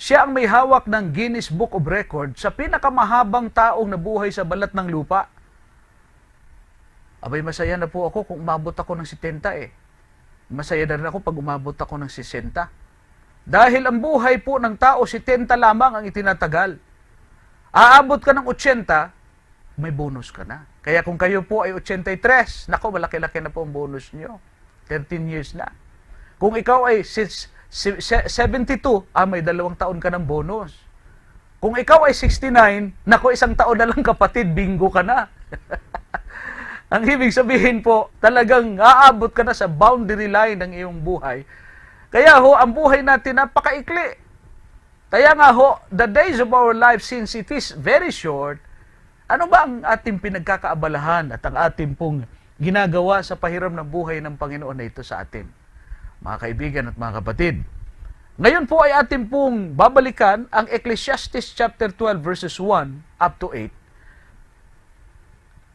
Siya ang may hawak ng Guinness Book of Record sa pinakamahabang taong nabuhay sa balat ng lupa. Abay, masaya na po ako kung umabot ako ng 70 eh. Masaya na rin ako pag umabot ako ng 60. Dahil ang buhay po ng tao, 70 lamang ang itinatagal. Aabot ka ng 80, may bonus ka na. Kaya kung kayo po ay 83, nako, malaki-laki na po ang bonus nyo. 13 years na. Kung ikaw ay 72, may 2 taon ka ng bonus. Kung ikaw ay 69, nako, 1 taon na lang kapatid, bingo ka na. Ang ibig sabihin po, talagang aabot ka na sa boundary line ng iyong buhay. Kaya ho, ang buhay natin napakaikli. Kaya nga ho, the days of our life, since it is very short, ano ba ang ating pinagkakaabalahan at ang ating pong ginagawa sa pahiram ng buhay ng Panginoon na ito sa atin? Mga kaibigan at mga kapatid, ngayon po ay ating pong babalikan ang Ecclesiastes chapter 12 verses 1 up to 8.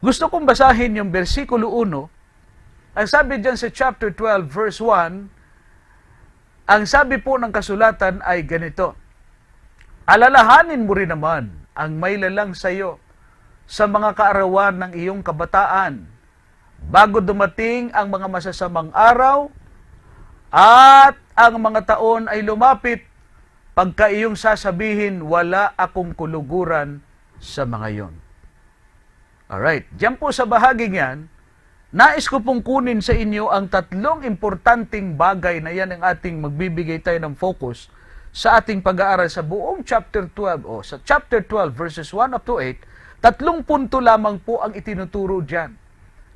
Gusto kong basahin yung versikulo 1. Ang sabi dyan sa chapter 12 verse 1, ang sabi po ng kasulatan ay ganito, alalahanin mo rin naman ang may lalang sa iyo sa mga kaarawan ng iyong kabataan bago dumating ang mga masasamang araw at ang mga taon ay lumapit pagka iyong sasabihin, wala akong kuluguran sa mga iyon. Alright, diyan po sa bahaging yan, nais ko pong kunin sa inyo ang 3 importanteng bagay na yan ang ating magbibigay tayo ng focus sa ating pag-aaral sa buong chapter 12 o sa chapter 12 verses 1 up to 8. 3 punto lamang po ang itinuturo diyan.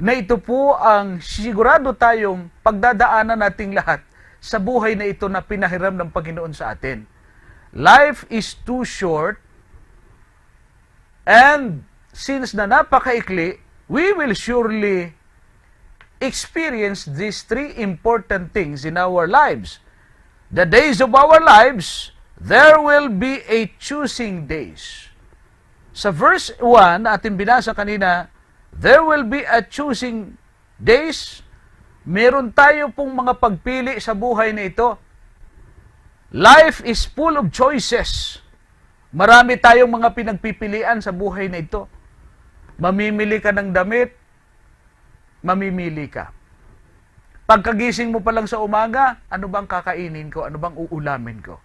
Na ito po ang sigurado tayong pagdadaanan nating lahat sa buhay na ito na pinahiram ng Panginoon sa atin. Life is too short and since na napakaikli, we will surely experience these 3 important things in our lives. The days of our lives, there will be a choosing days. Sa verse 1 na ating binasa kanina, there will be a choosing days. Meron tayo pong mga pagpili sa buhay na ito. Life is full of choices. Marami tayong mga pinagpipilian sa buhay na ito. Mamimili ka ng damit, mamimili ka. Pagkagising mo pa lang sa umaga, ano bang kakainin ko? Ano bang uulamin ko?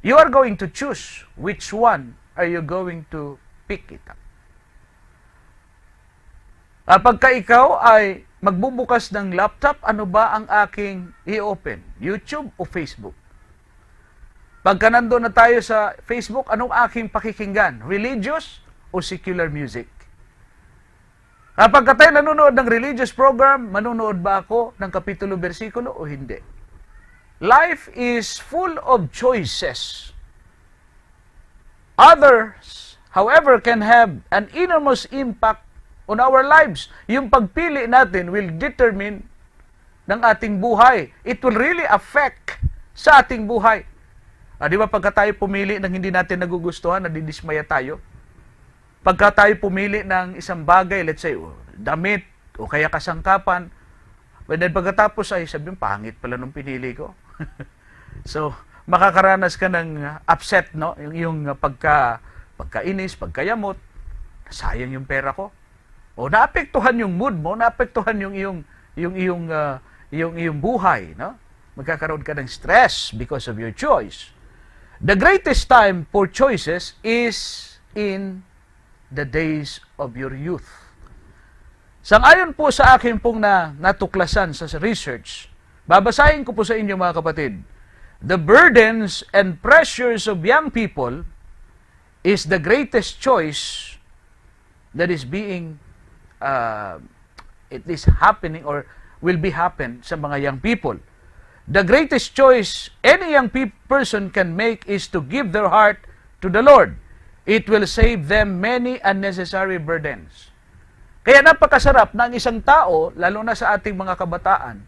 You are going to choose which one are you going to pick it up. Pagka ikaw ay magbubukas ng laptop, ano ba ang aking i-open? YouTube o Facebook? Pagka nandun na tayo sa Facebook, anong aking pakikinggan? Religious o secular music? Pagka tayo nanonood ng religious program, manonood ba ako ng kapitulo, bersikulo o hindi? Life is full of choices. Others, however, can have an enormous impact on our lives. Yung pagpili natin will determine ng ating buhay. It will really affect sa ating buhay. Di ba pagka tayo pumili ng hindi natin nagugustuhan, nadidismaya tayo? Pagka tayo pumili ng isang bagay, let's say, damit o kaya kasangkapan, and then pagkatapos ay sabihin, pangit pala nung pinili ko. So, makakaranas ka ng upset, no? Yung pagkainis, pagkayamot, sayang yung pera ko. O naapektuhan yung mood mo, naapektuhan yung iyong buhay, no? Magkakaroon ka ng stress because of your choice. The greatest time for choices is in the days of your youth. Sangayon po sa akin pong natuklasan sa research, babasahin ko po sa inyo mga kapatid, the burdens and pressures of young people is the greatest choice that is being, it is happening or will be happen sa mga young people. The greatest choice any young person can make is to give their heart to the Lord. It will save them many unnecessary burdens. Kaya napakasarap na ang isang tao, lalo na sa ating mga kabataan,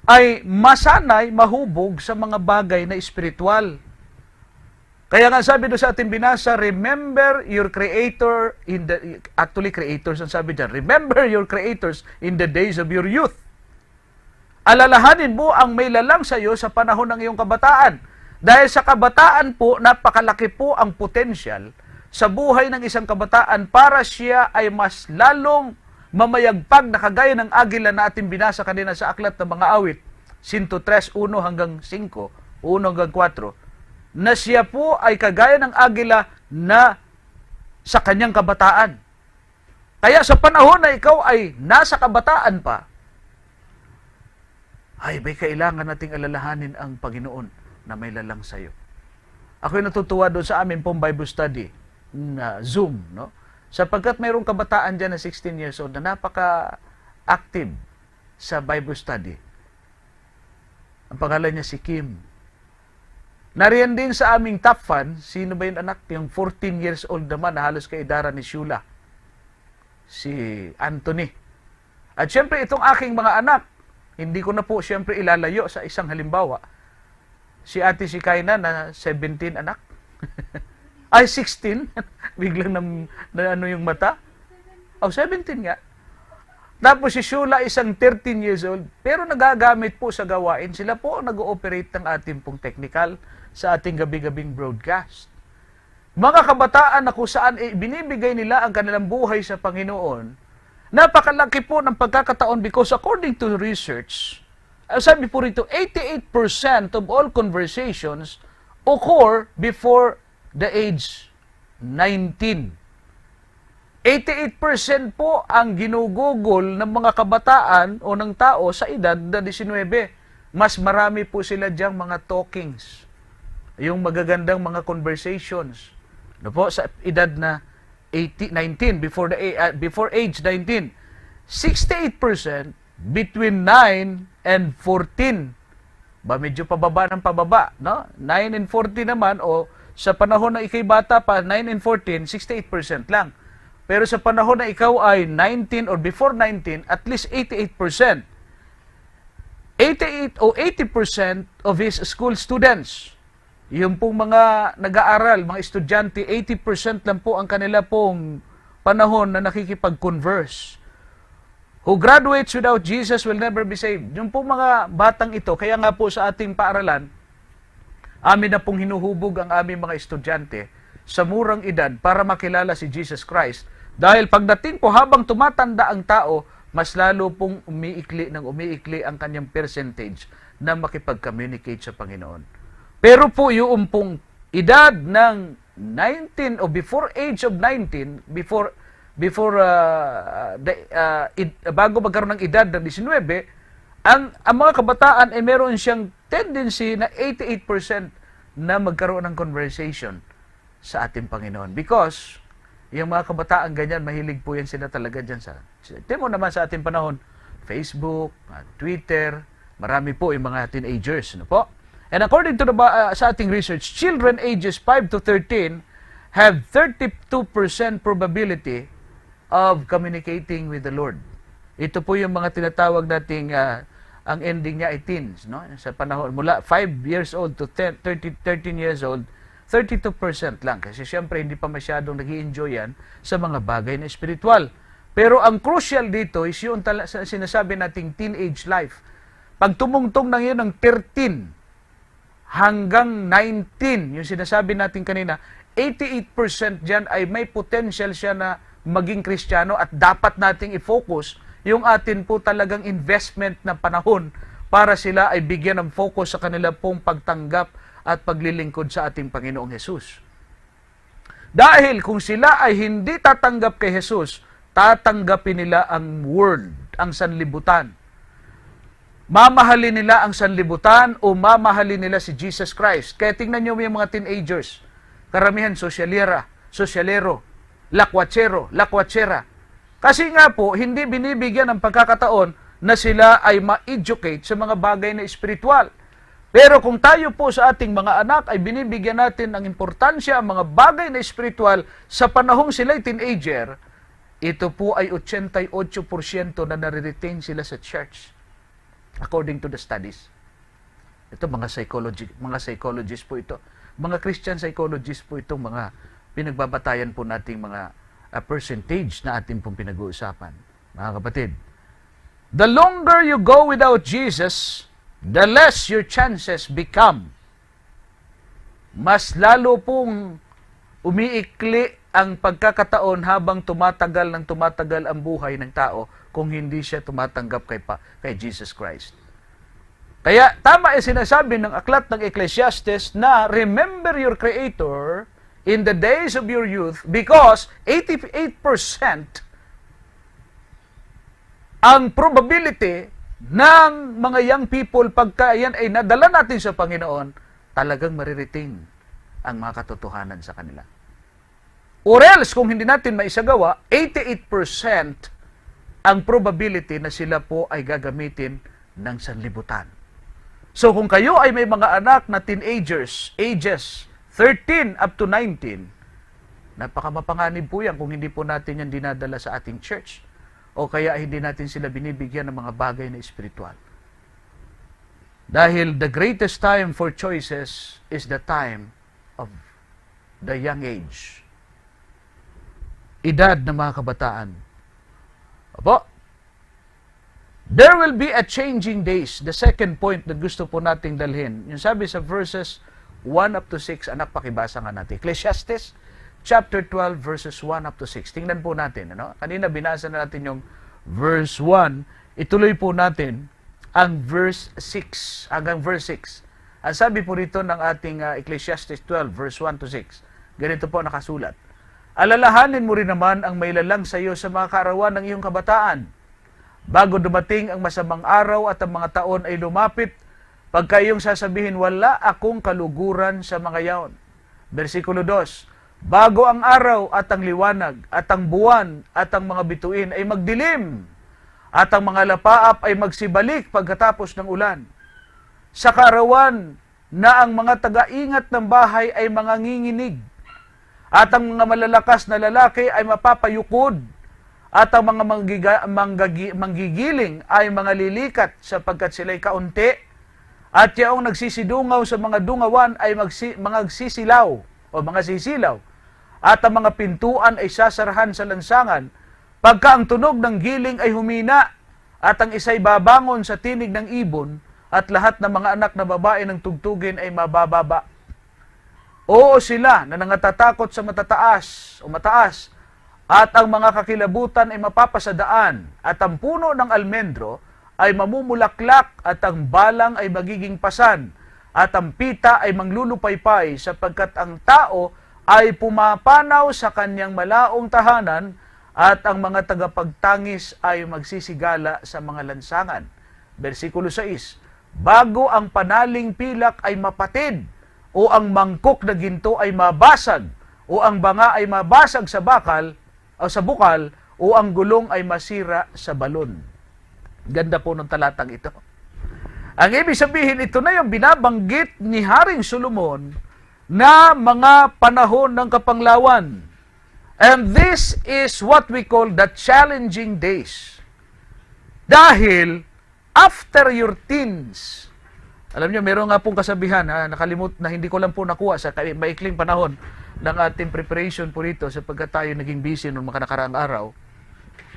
ay masanay, mahubog sa mga bagay na espiritual. Kaya nga sabi doon sa ating binasa, remember your Creator actually creators ang sabi dyan, remember your creators in the days of your youth. Alalahanin mo ang may lalang sa iyo sa panahon ng iyong kabataan. Dahil sa kabataan po, napakalaki po ang potensyal sa buhay ng isang kabataan para siya ay mas lalong mamayagpag na kagaya ng agila na ating binasa kanina sa aklat ng mga awit, 103, 1 hanggang 5, 1 hanggang 4, na siya po ay kagaya ng agila na sa kanyang kabataan. Kaya sa panahon na ikaw ay nasa kabataan pa, ay may kailangan nating alalahanin ang Panginoon na may lalang sa'yo. Ako'y natutuwa doon sa amin pong Bible study na Zoom, no? Sapagkat mayroong kabataan dyan na 16 years old na napaka-active sa Bible study. Ang pangalan niya si Kim. Nariyan din sa aming top fan, sino ba yung anak? Yung 14 years old naman na halos kaedara ni Shula. Si Anthony. At syempre itong aking mga anak, hindi ko na po syempre ilalayo sa isang halimbawa. Si Ate si Kaina na 17 anak. Ay, 16. Biglang na ano yung mata. Oh, 17 nga. Tapos si Shula, isang 13 years old, pero nagagamit po sa gawain. Sila po ang nag-ooperate ng ating pong technical sa ating gabi-gabing broadcast. Mga kabataan na kung saan binibigay nila ang kanilang buhay sa Panginoon, napakalaki po ng pagkakataon because according to research, sabi po rito, 88% of all conversations occur before the age 19. 88% po ang ginugugol ng mga kabataan o ng tao sa edad na 19. Mas marami po sila diyang mga talkings, yung magagandang mga conversations. Ano po, sa edad na 19, before age 19. 68% between 9 and 14. Ba, medyo pababa ng pababa, no? 9 and 14 naman, o sa panahon na ikay bata pa, 9 and 14, 68% lang. Pero sa panahon na ikaw ay 19 or before 19, at least 88%. 88 o 80% of his school students, yung pong mga nag-aaral, mga estudyante, 80% lang po ang kanila pong panahon na nakikipag-converse. Who graduates without Jesus will never be saved. Yung pong mga batang ito, kaya nga po sa ating paaralan, amin na pong hinuhubog ang aming mga estudyante sa murang edad para makilala si Jesus Christ. Dahil pagdating po habang tumatanda ang tao, mas lalo pong umiikli ang kanyang percentage na makipag-communicate sa Panginoon. Pero po yung pong edad ng 19 o before age of 19, bago magkaroon ng edad ng 19, ang mga kabataan ay meron siyang tendency na 88% na magkaroon ng conversation sa ating Panginoon. Because yung mga kabataan ganyan, mahilig po yan sila talaga dyan sa... Tingnan mo naman sa ating panahon, Facebook, Twitter, marami po yung mga teenagers. Ano po? And according to sa ating research, children ages 5 to 13 have 32% probability of communicating with the Lord. Ito po yung mga tinatawag nating ang ending niya ay teens, no? Sa panahon mula 5 years old to 13 years old, 32% lang. Kasi siyempre hindi pa masyadong nag-i-enjoy yan sa mga bagay na espiritual. Pero ang crucial dito is yung sinasabi nating teenage life. Pag tumungtong na yun ng 13 hanggang 19, yung sinasabi natin kanina, 88% dyan ay may potential siya na maging Kristiyano at dapat nating i-focus yung atin po talagang investment na panahon para sila ay bigyan ng focus sa kanila pong pagtanggap at paglilingkod sa ating Panginoong Hesus. Dahil kung sila ay hindi tatanggap kay Hesus, tatanggapin nila ang world, ang sanlibutan. Mamahalin nila ang sanlibutan o mamahalin nila si Jesus Christ. Kaya tingnan nyo yung mga teenagers, karamihan sosyalero, lakwachera. Kasi nga po, hindi binibigyan ng pagkakataon na sila ay ma-educate sa mga bagay na espiritual. Pero kung tayo po sa ating mga anak ay binibigyan natin ng importansya ang mga bagay na espiritual sa panahong sila'y teenager, ito po ay 88% na nare-retain sila sa church. According to the studies. Ito mga psychologists po ito. Mga Christian psychologists po itong mga pinagbabatayan po nating mga percentage na ating pong pinag-uusapan. Mga kapatid, the longer you go without Jesus, the less your chances become. Mas lalo pong umiikli ang pagkakataon habang tumatagal ang buhay ng tao kung hindi siya tumatanggap kay Jesus Christ. Kaya tama ay sinasabi ng aklat ng Ecclesiastes na remember your Creator in the days of your youth because 88% ang probability ng mga young people pagka yan ay nadala natin sa Panginoon, talagang mariretain ang mga katotohanan sa kanila. Or else, kung hindi natin maisagawa, 88% ang probability na sila po ay gagamitin ng sanlibutan. So kung kayo ay may mga anak na teenagers, ages 13 up to 19, napakamapanganib po yan kung hindi po natin yan dinadala sa ating church o kaya hindi natin sila binibigyan ng mga bagay na espiritual. Dahil the greatest time for choices is the time of the young age. Edad ng mga kabataan. Opo. There will be a changing days. The second point na gusto po nating dalhin. Yung sabi sa verses 1 up to 6, anak, pakibasa nga natin. Ecclesiastes chapter 12 verses 1 up to 6. Tingnan po natin. Ano? Kanina binasa na natin yung verse 1. Ituloy po natin ang verse 6 hanggang verse 6. Ang sabi po rito ng ating Ecclesiastes 12 verse 1 to 6. Ganito po nakasulat. Alalahanin mo rin naman ang may lalang sa iyo sa mga kaarawan ng iyong kabataan. Bago dumating ang masamang araw at ang mga taon ay lumapit, pagka iyong sasabihin, wala akong kaluguran sa mga yaon. Versikulo 2, bago ang araw at ang liwanag at ang buwan at ang mga bituin ay magdilim at ang mga lapaap ay magsibalik pagkatapos ng ulan. Sa kaarawan na ang mga taga-ingat ng bahay ay manganginginig at ang mga malalakas na lalaki ay mapapayukod at ang mga manggigiling ay mga lilikat sapagkat sila'y kaunti at yaong nagsisidungaw sa mga dungawan ay mga sisilaw o mga sisilaw at ang mga pintuan ay sasarahan sa lansangan pagka ang tunog ng giling ay humina at ang isa'y babangon sa tinig ng ibon at lahat ng mga anak na babae ng tugtugin ay mabababa. Oo sila na nangatatakot sa matataas o mataas at ang mga kakilabutan ay mapapasadaan at ang puno ng almendro ay mamumulaklak at ang balang ay magiging pasan at ang pita ay manglulupaypay sapagkat ang tao ay pumapanaw sa kanyang malaong tahanan at ang mga tagapagtangis ay magsisigala sa mga lansangan. Versikulo 6, bago ang panaling pilak ay mapatid, o ang mangkok na ginto ay mabasag, o ang banga ay mabasag sa bakal, o sa bukal, o ang gulong ay masira sa balon. Ganda po ng talatang ito. Ang ibig sabihin, ito na yung binabanggit ni Haring Solomon na mga panahon ng kapanglawan. And this is what we call the challenging days. Dahil after your teens, alam niyo, meron nga pong kasabihan, nakalimut na hindi ko lang po nakuha sa maikling panahon ng ating preparation po rito sapagkat tayo naging busy noong mga nakaraang araw,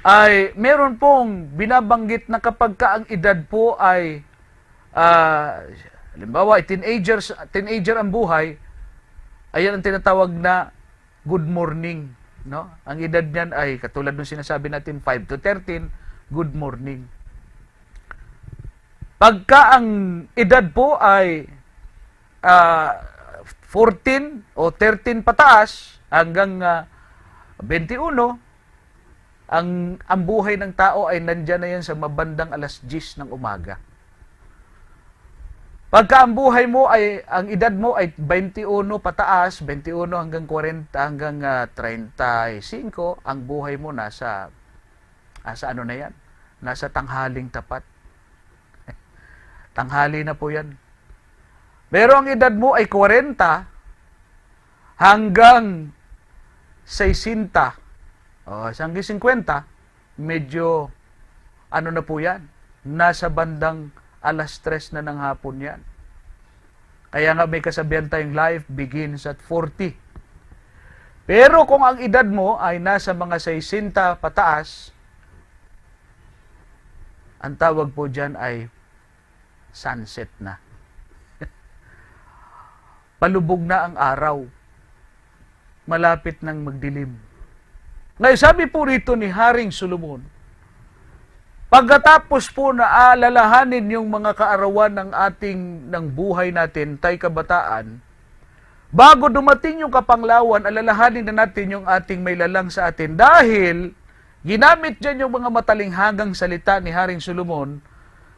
ay meron pong binabanggit na kapag ka ang edad po ay halimbawa, teenager ang buhay, ayan ang tinatawag na good morning. No? Ang edad niyan ay, katulad ng sinasabi natin, 5 to 13, good morning. Pagka ang edad po ay 14 o 13 pataas hanggang 21, ang buhay ng tao ay nandyan na yan sa mabandang alas 10 ng umaga. Pagka ang buhay mo ay, ang edad mo ay 21 pataas, 21 hanggang 40 hanggang 35, ang buhay mo nasa ano na yan? Nasa tanghaling tapat. Tanghali na po yan. Pero ang edad mo ay 40 hanggang 60. Hanggang 50, medyo ano na po yan? Nasa bandang alas 3 na ng hapon yan. Kaya nga may kasabihan tayong life begins at 40. Pero kung ang edad mo ay nasa mga 60 pataas, ang tawag po dyan ay sunset na. Palubog na ang araw. Malapit nang magdilim. Ngayon, sabi po rito ni Haring Solomon, pagkatapos po na alalahanin yung mga kaarawan ng buhay natin, tay kabataan, bago dumating yung kapanglawan, alalahanin na natin yung ating may lalang sa atin. Dahil ginamit dyan yung mga matalinghagang salita ni Haring Solomon,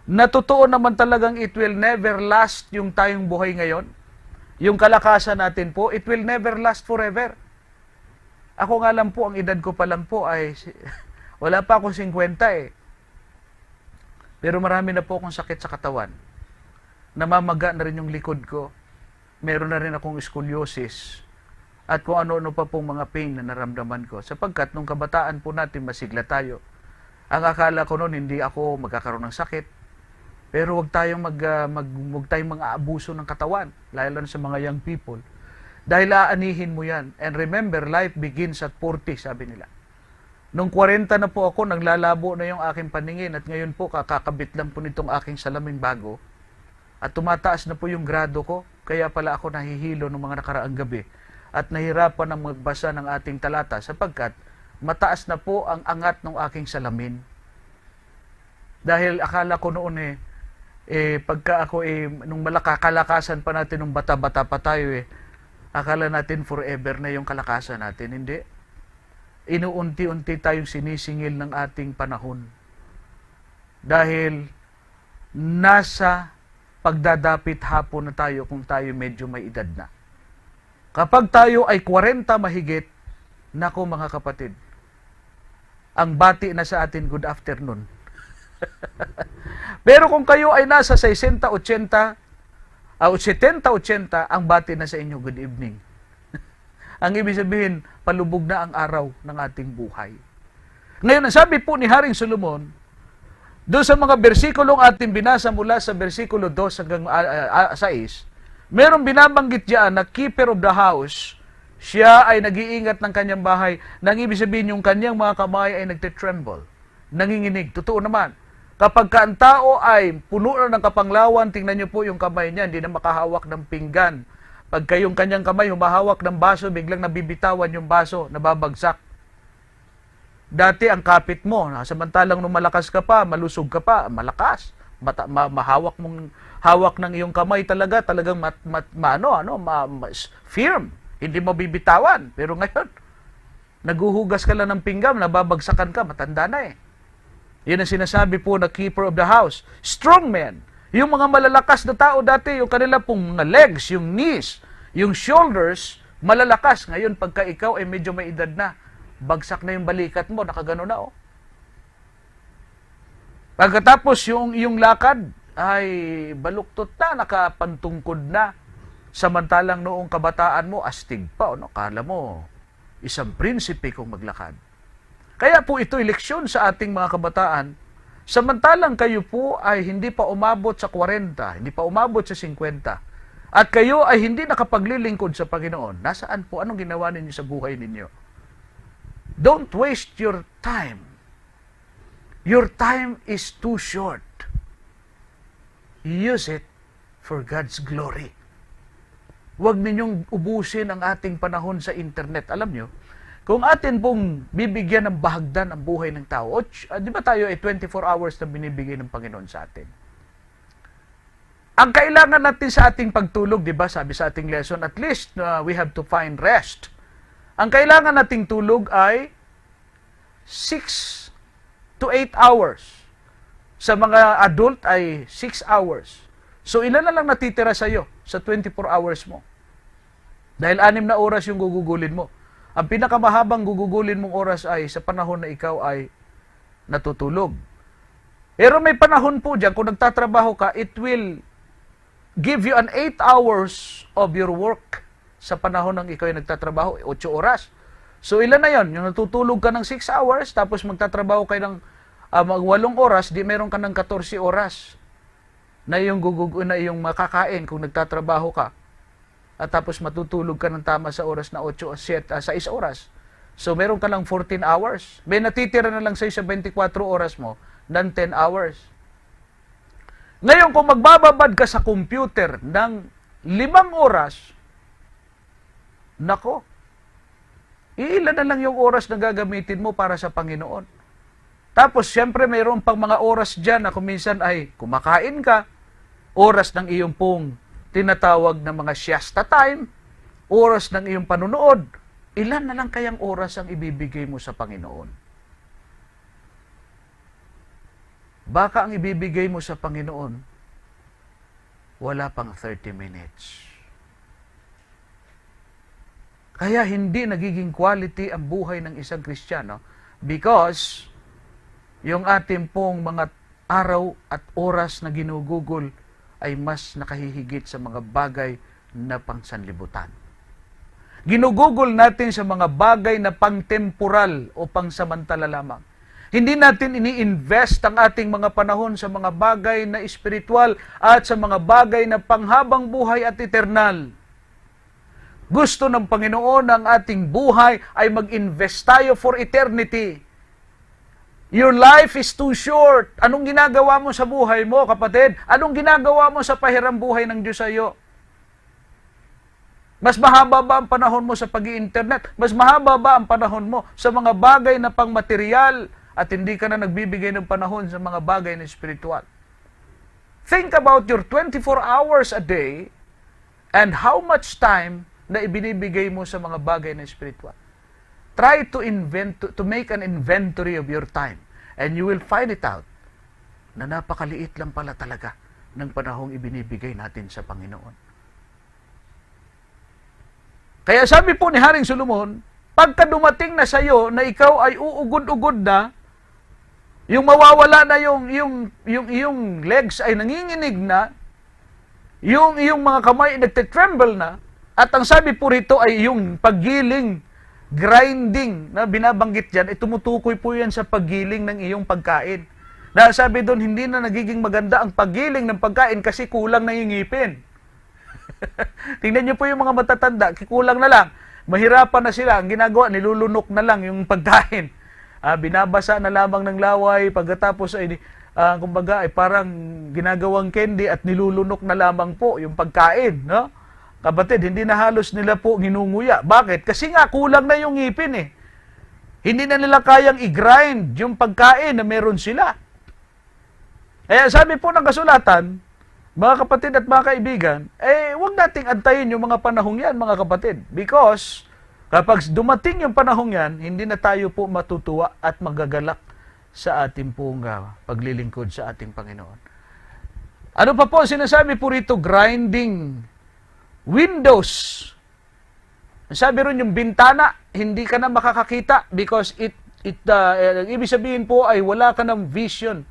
na totoo naman talagang it will never last yung tayong buhay ngayon. Yung kalakasan natin po, it will never last forever. Ako nga lang po, ang edad ko pa lang po ay, wala pa akong 50 eh. Pero marami na po akong sakit sa katawan. Namamaga na rin yung likod ko. Meron na rin akong scoliosis. At kung ano-ano pa pong mga pain na naramdaman ko. Sapagkat nung kabataan po natin, masigla tayo. Ang akala ko noon, hindi ako magkakaroon ng sakit. Pero huwag tayong mga abuso ng katawan. Lalo na sa mga young people. Dahil aanihin mo yan. And remember, life begins at 40, sabi nila. Nung 40 na po ako, naglalabo na yung aking paningin at ngayon po kakakabit lang po nitong aking salaming bago at tumataas na po yung grado ko, kaya pala ako nahihilo ng mga nakaraang gabi at nahirapan ng magbasa ng ating talata sapagkat mataas na po ang angat ng aking salamin. Dahil akala ko noon pagka ako nung kalakasan pa natin, nung bata-bata pa tayo akala natin forever na yung kalakasan natin. Hindi. Inuunti-unti tayong sinisingil ng ating panahon. Dahil nasa pagdadapit hapon na tayo kung tayo medyo may edad na. Kapag tayo ay 40 mahigit, nako mga kapatid, ang bati na sa atin, good afternoon. Pero kung kayo ay nasa 60-80, 70-80, ang bati na sa inyo, good evening. Ang ibig sabihin, palubog na ang araw ng ating buhay. Ngayon, ang sabi po ni Haring Solomon, doon sa mga bersikulong ating binasa mula sa bersikulo 2 hanggang 6, merong binabanggit diyan na keeper of the house, siya ay nag-iingat ng kanyang bahay. Nang ibig sabihin, yung kanyang mga kamay ay nagtitremble, nanginginig. Totoo naman. Kapag ang tao ay puno na ng kapanglawan, tingnan niyo po yung kamay niya, hindi na makahawak ng pinggan. Pag kayong kanyang kamay humahawak ng baso, biglang nabibitawan yung baso, nababagsak. dati ang kapit mo, samantalang nung malakas ka pa, malusog ka pa, malakas. Hawak ng iyong kamay talagang firm. Hindi mo bibitawan. Pero ngayon, naguhugas ka lang ng pinggan, nababagsakan ka, matanda na eh. Yan ang sinasabi po na keeper of the house. Strong men. Yung mga malalakas na tao dati, yung kanila pong mga legs, yung knees, yung shoulders, malalakas. Ngayon, pagka ikaw ay medyo may edad na, bagsak na yung balikat mo, nakagano na oh. Pagkatapos yung lakad ay baluktot na, nakapantungkod na. Samantalang noong kabataan mo, astig pa. Ano? Kala mo, isang prinsipe kung maglakad. Kaya po ito'y leksyon sa ating mga kabataan. Samantalang kayo po ay hindi pa umabot sa 40, hindi pa umabot sa 50. At kayo ay hindi nakapaglilingkod sa Panginoon. Nasaan po? Anong ginawa ninyo sa buhay ninyo? Don't waste your time. Your time is too short. Use it for God's glory. Huwag ninyong ubusin ang ating panahon sa internet. Alam nyo, kung atin pong bibigyan ng bahagdan ang buhay ng tao, di ba tayo ay 24 hours na binibigay ng Panginoon sa atin? Ang kailangan natin sa ating pagtulog, di ba, sabi sa ating lesson, at least we have to find rest. Ang kailangan nating tulog ay 6 to 8 hours. Sa mga adult ay 6 hours. So, ilan na lang natitira sa'yo sa 24 hours mo? Dahil 6 na oras yung gugugulin mo. Ang pinakamahabang gugugulin mong oras ay sa panahon na ikaw ay natutulog. Pero may panahon po dyan, kung nagtatrabaho ka, it will give you an 8 hours of your work sa panahon ng ikaw ay nagtatrabaho, 8 oras. So, ilan na yon? Yung natutulog ka ng 6 hours, tapos magtatrabaho kayo ng 8 oras, di meron ka ng 14 oras na yung makakain kung nagtatrabaho ka. At tapos matutulog ka ng tama sa oras na 6 oras. So, meron ka lang 14 hours. May natitira na lang sa'yo sa 24 oras mo ng 10 hours. Ngayon, kung magbababad ka sa computer ng 5 oras, nako, ilan na lang yung oras na gagamitin mo para sa Panginoon. Tapos, siyempre, mayroon pang mga oras dyan na kuminsan ay kumakain ka, oras ng iyong pong tinatawag na mga siesta time, oras ng iyong panunood. Ilan na lang kayang oras ang ibibigay mo sa Panginoon? Baka ang ibibigay mo sa Panginoon, wala pang 30 minutes. Kaya hindi nagiging quality ang buhay ng isang Kristiyano because yung ating pong mga araw at oras na ginugugol ay mas nakahihigit sa mga bagay na pangsanlibutan. Ginugugol natin sa mga bagay na pangtemporal o pangsamantala lamang. Hindi natin ini-invest ang ating mga panahon sa mga bagay na espiritual at sa mga bagay na panghabang buhay at eternal. Gusto ng Panginoon ang ating buhay ay mag-invest tayo for eternity. Your life is too short. Anong ginagawa mo sa buhay mo, kapatid? Anong ginagawa mo sa pahiram buhay ng Diyos sa iyo? Mas mahaba ba ang panahon mo sa pag-i-internet? Mas mahaba ba ang panahon mo sa mga bagay na pangmaterial at hindi ka na nagbibigay ng panahon sa mga bagay na espiritual? Think about your 24 hours a day and how much time na ibinibigay mo sa mga bagay na spiritual. Try to make an inventory of your time and you will find it out na napakaliit lang pala talaga ng panahong ibinibigay natin sa Panginoon. Kaya sabi po ni Haring Solomon, pagka dumating na sa iyo na ikaw ay uugod-ugod na, yung mawawala na yung legs ay nanginginig na, yung mga kamay nagte-tremble na, at ang sabi po rito ay yung paggiling, grinding na binabanggit dyan, tumutukoy po yan sa paggiling ng iyong pagkain. Dahil sabi doon, hindi na nagiging maganda ang paggiling ng pagkain kasi kulang na yung ngipin. Tingnan niyo po yung mga matatanda, kulang na lang. Mahirapan na sila. Ang ginagawa, nilulunok na lang yung pagkain. Binabasa na lamang ng laway, pagkatapos ay kumbaga ay parang ginagawang candy at nilulunok na lamang po yung pagkain, no? Kapatid, hindi na halos nila po ginunguya. Bakit? Kasi nga kulang na yung ngipin eh. Hindi na nila kayang i-grind yung pagkain na meron sila. Kaya sabi po ng kasulatan, mga kapatid at mga kaibigan, huwag nating antayin yung mga panahong yan, mga kapatid. Because, kapag dumating yung panahong yan, hindi na tayo po matutuwa at magagalak sa ating pong paglilingkod sa ating Panginoon. Ano pa po sinasabi po rito? Grinding windows. Sabi ron yung bintana, hindi ka na makakakita because ibig sabihin po ay wala ka ng vision.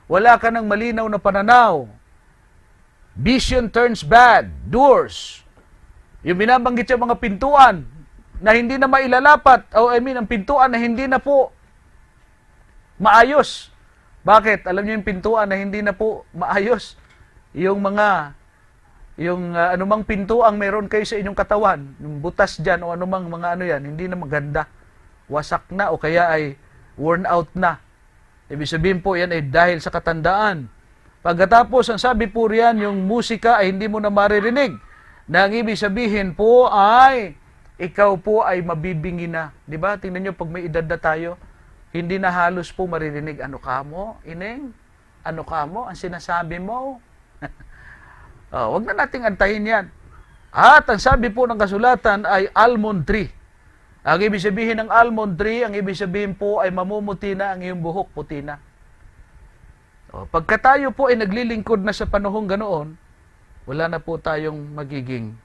Wala ka ng malinaw na pananaw. Vision turns bad. Doors. Yung binabanggit yung mga pintuan na hindi na mailalapat. Ang pintuan na hindi na po maayos. Bakit? Alam niyo yung pintuan na hindi na po maayos. Anumang pintuang meron kayo sa inyong katawan, yung butas dyan o anumang mga yan, hindi na maganda. Wasak na o kaya ay worn out na. Ibig sabihin po yan ay dahil sa katandaan. Pagkatapos, ang sabi po riyan, yung musika ay hindi mo na maririnig. Na ang ibig sabihin po ay ikaw po ay mabibingi na. Diba? Tingnan nyo, pag may edad na tayo, hindi na halos po maririnig. Ano ka mo, Ineng? Ano ka mo? Ang sinasabi mo? Wag na nating antayin yan. At ang sabi po ng kasulatan ay almond tree. Ang ibig sabihin ng almond tree, ang ibig sabihin po ay mamumuti na ang iyong buhok, puti na. Pagka tayo po ay naglilingkod na sa panahong ganoon, wala na po tayong magiging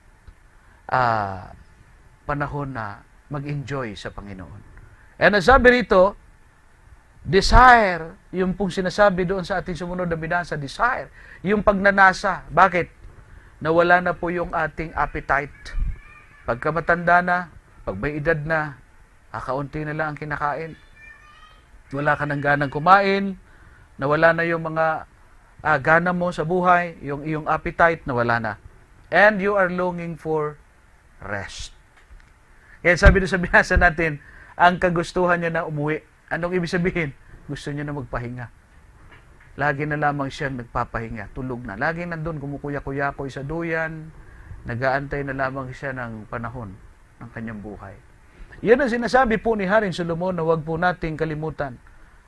panahon na mag-enjoy sa Panginoon. And ang sabi rito, desire, yung pong sinasabi doon sa ating sumunod na binasa, desire, yung pagnanasa. Bakit? Nawala na po yung ating appetite. Pagka matanda na, pag may edad na, kakaunti na lang ang kinakain. Wala ka ng ganang kumain, nawala na yung mga gana mo sa buhay, yung iyong appetite, nawala na. And you are longing for rest. Kaya sabi doon sa binasa natin, ang kagustuhan niya na umuwi. Anong ibig sabihin? Gusto niya na magpahinga. Lagi na lamang siyang nagpapahinga, tulog na. Lagi nandun, kumukuya-kuya-koy sa duyan, nag-aantay na lamang siya ng panahon ng kanyang buhay. Yan ang sinasabi po ni Haring Solomon na huwag po nating kalimutan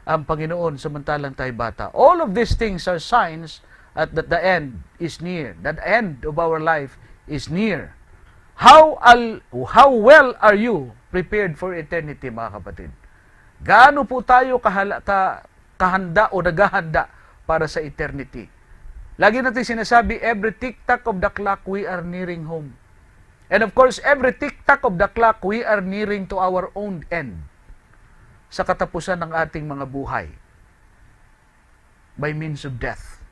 ang Panginoon samantalang tayo bata. All of these things are signs that the end is near. That end of our life is near. How well are you prepared for eternity, mga kapatid? Gaano po tayo kahanda o naghahanda para sa eternity? Lagi natin sinasabi, every tick-tock of the clock, we are nearing home. And of course, every tick-tock of the clock, we are nearing to our own end. Sa katapusan ng ating mga buhay. By means of death.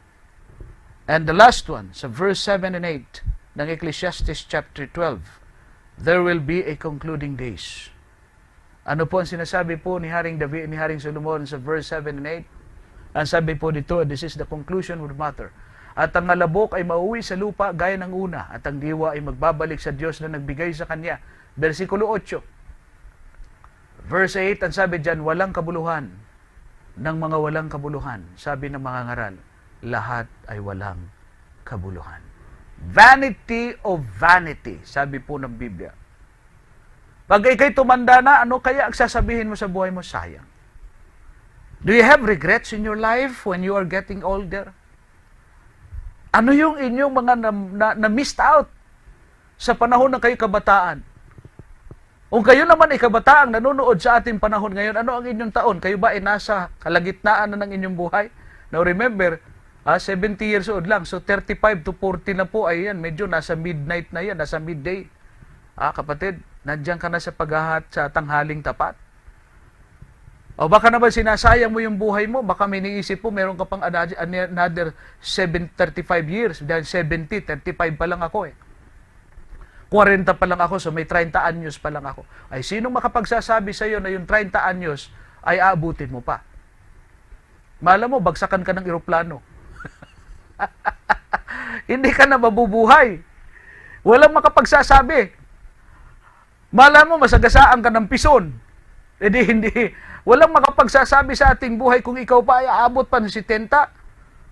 And the last one, sa verse 7 and 8 ng Ecclesiastes chapter 12, there will be a concluding days. Ano po ang sinasabi po ni Haring David, ni Haring Solomon sa verse 7 and 8? Ang sabi po dito, this is the conclusion of the matter. At ang alabok ay mauwi sa lupa gaya ng una, at ang diwa ay magbabalik sa Diyos na nagbigay sa kanya. Versikulo 8. Verse 8, ang sabi dyan, walang kabuluhan ng mga walang kabuluhan. Sabi ng mga ngaral, lahat ay walang kabuluhan. Vanity of vanity, sabi po ng Biblia. Pag ikay tumanda na, ano kaya ang sasabihin mo sa buhay mo? Sayang. Do you have regrets in your life when you are getting older? Ano yung inyong mga na-missed out sa panahon ng kayo kabataan? Kung kayo naman ay kabataang nanonood sa ating panahon ngayon, ano ang inyong taon? Kayo ba ay nasa kalagitnaan na ng inyong buhay? Now remember, 70 years old lang. So 35 to 40 na po ay yan. Medyo nasa midnight na yan, nasa midday. Kapatid, nandiyan ka na sa paghahat sa tanghaling tapat. O baka naman sinasayang mo yung buhay mo, baka may niisip mo, meron ka pang another 35 years, dahil 70, 35 pa lang ako 40 pa lang ako, so may 30 anyos pa lang ako. Ay, sinong makapagsasabi sa iyo na yung 30 anyos ay aabutin mo pa? Malam mo, bagsakan ka ng eroplano. Hindi ka na mabubuhay. Walang makapagsasabi. Malam mo, masagasaan ka ng pison. Hindi. Walang makapagsasabi sa ating buhay kung ikaw pa ay aabot pa ng 70.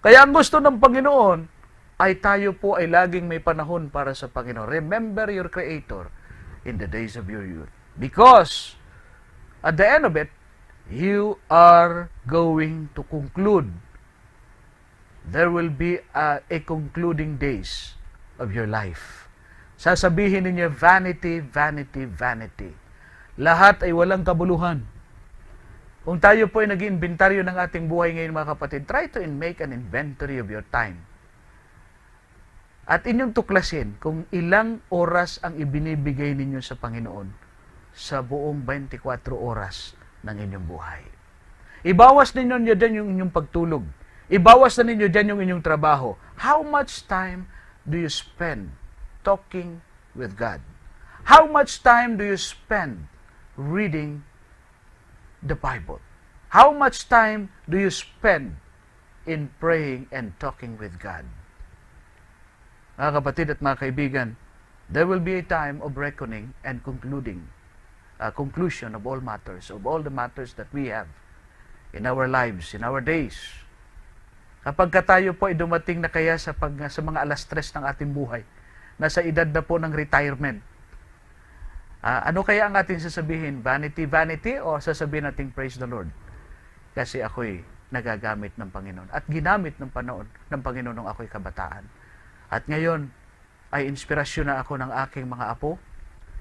Kaya ang gusto ng Panginoon ay tayo po ay laging may panahon para sa Panginoon. Remember your Creator in the days of your youth. Because At the end of it, you are going to conclude. There will be a concluding days of your life. Sasabihin ninyo, vanity, vanity, vanity. Lahat ay walang kabuluhan. Kung tayo po ay nag-iinventaryo ng ating buhay ngayon, mga kapatid, try to make an inventory of your time. At inyong tuklasin kung ilang oras ang ibinibigay ninyo sa Panginoon sa buong 24 oras ng inyong buhay. Ibawas ninyo dyan yung inyong pagtulog. Ibawas na ninyo dyan yung inyong trabaho. How much time do you spend talking with God? How much time do you spend reading the Bible? How much time do you spend in praying and talking with God? Mga kapatid at mga kaibigan, there will be a time of reckoning and conclusion of all matters, of all the matters that we have in our lives, in our days. Kapag tayo po ay dumating na kaya sa mga alas 3 ng ating buhay, nasa edad na po ng retirement, ano kaya ang ating sasabihin? Vanity, vanity? O sasabihin natin, praise the Lord? Kasi ako'y nagagamit ng Panginoon at ginamit ng Panginoon nung ako'y kabataan. At ngayon, ay inspirasyon na ako ng aking mga apo,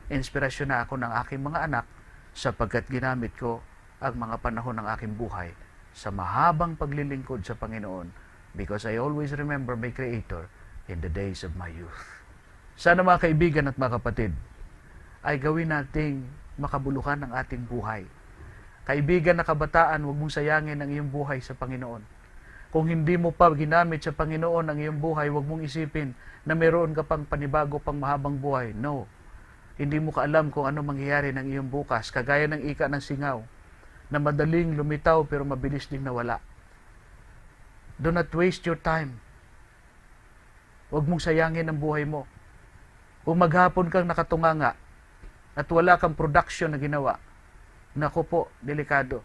inspirasyon na ako ng aking mga anak, sapagkat ginamit ko ang mga panahon ng aking buhay sa mahabang paglilingkod sa Panginoon, because I always remember my Creator in the days of my youth. Sana mga kaibigan at mga kapatid, ay gawin nating makabuluhan ang ating buhay. Kaibigan na kabataan, huwag mong sayangin ang iyong buhay sa Panginoon. Kung hindi mo pa ginamit sa Panginoon ang iyong buhay, huwag mong isipin na meron ka pang panibago pang mahabang buhay. No. Hindi mo kaalam kung ano mangyayari ng iyong bukas. Kagaya ng ika ng singaw, na madaling lumitaw pero mabilis ding nawala. Do not waste your time. Huwag mong sayangin ang buhay mo. Kung maghapon kang nakatunganga at wala kang production na ginawa, naku po, delikado.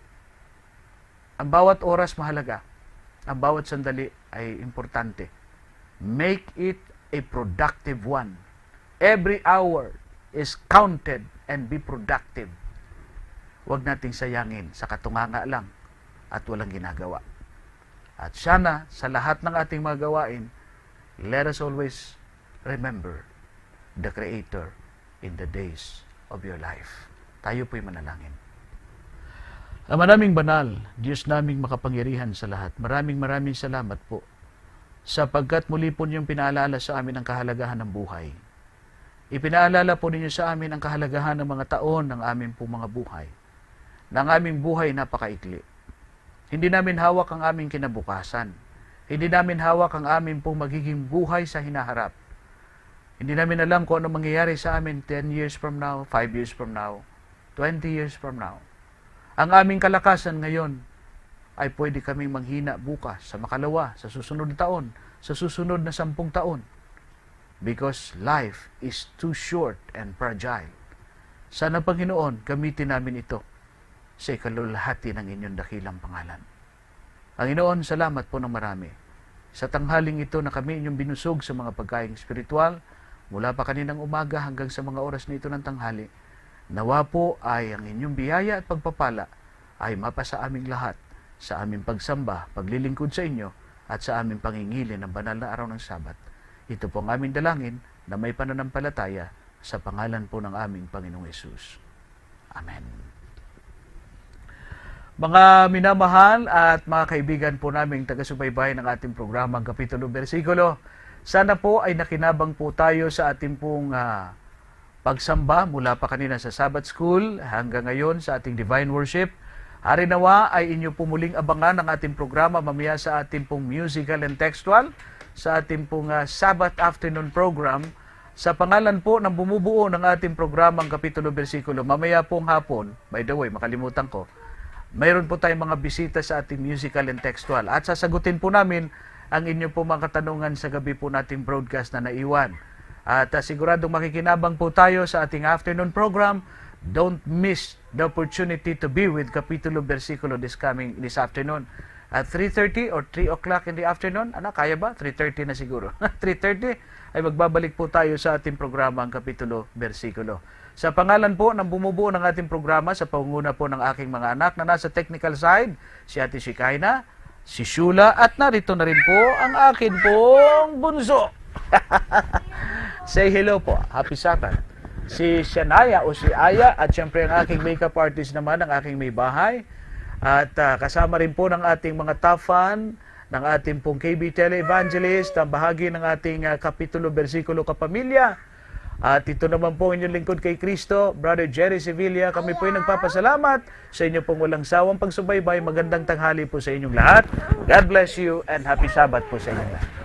Ang bawat oras mahalaga. Ang bawat sandali ay importante. Make it a productive one. Every hour is counted and be productive. Huwag nating sayangin sa katunganga lang at walang ginagawa. At sana sa lahat ng ating mga gawain, let us always remember the Creator in the days of your life. Tayo po'y manalangin. Ama naming banal, Diyos naming makapangyarihan sa lahat, maraming salamat po sapagkat muli po niyong pinaalala sa amin ang kahalagahan ng buhay. Ipinaalala po ninyo sa amin ang kahalagahan ng mga taon ng aming po mga buhay. Na ang aming buhay napakaikli. Hindi namin hawak ang aming kinabukasan. Hindi namin hawak ang aming po magiging buhay sa hinaharap. Hindi namin alam kung ano mangyayari sa amin 10 years from now, 5 years from now, 20 years from now. Ang aming kalakasan ngayon ay pwede kaming manghina bukas, sa makalawa, sa susunod na taon, sa susunod na 10 taon. Because life is too short and fragile. Sana Panginoon, gamitin namin ito sa ikalulahati ng inyong dakilang pangalan. Panginoon, salamat po ng marami. Sa tanghaling ito na kami inyong binusog sa mga pagkaing spiritual, mula pa kaninang umaga hanggang sa mga oras na ito ng tanghali, nawa po ay ang inyong biyaya at pagpapala ay mapasa aming lahat sa aming pagsamba, paglilingkod sa inyo at sa aming pangingili ng banal na araw ng Sabat. Ito po ang aming dalangin na may pananampalataya sa pangalan po ng aming Panginoong Hesus. Amen. Mga minamahal at mga kaibigan po naming taga-subaybay ng ating programang Kapitulo Bersikulo, sana po ay nakinabang po tayo sa ating pong pagsamba mula pa kanina sa Sabbath School hanggang ngayon sa ating Divine Worship. Hari nawa ay inyo po muling abangan ang ating programa mamaya sa ating pong musical and textual, sa ating pong Sabbath afternoon program. Sa pangalan po ng bumubuo ng ating programang Kapitulo Bersikulo, mamaya pong hapon, by the way, makalimutan ko, mayroon po tayong mga bisita sa ating musical and textual at sasagutin po namin ang inyo po mga katanungan sa gabi po nating broadcast na naiwan. At siguradong makikinabang po tayo sa ating afternoon program. Don't miss the opportunity to be with Kapitulo Bersikulo this afternoon. at 3:30 or 3 o'clock in the afternoon. Ano, kaya ba? 3:30 na siguro. 3:30 ay magbabalik po tayo sa ating programa, ang Kapitulo Bersikulo. Sa pangalan po ng bumubuo ng ating programa, sa pangunguna po ng aking mga anak na nasa technical side, si Ate Shikaina, si Shula, at narito na rin po ang akin pong bunso. Say hello po. Happy Sabbath. Si Shania o si Aya, at syempre ang aking makeup artist naman, ang aking may bahay. At kasama rin po ng ating mga top fan, ng ating pong KB Tele-Evangelist, ang bahagi ng ating Kapitulo Bersikulo Kapamilya. At ito naman po inyong lingkod kay Kristo, Brother Jerry Sevilla. Kami po ay nagpapasalamat sa inyo pong walang sawang pagsubaybay. Magandang tanghali po sa inyong lahat. God bless you and happy Sabbath po sa inyong lahat.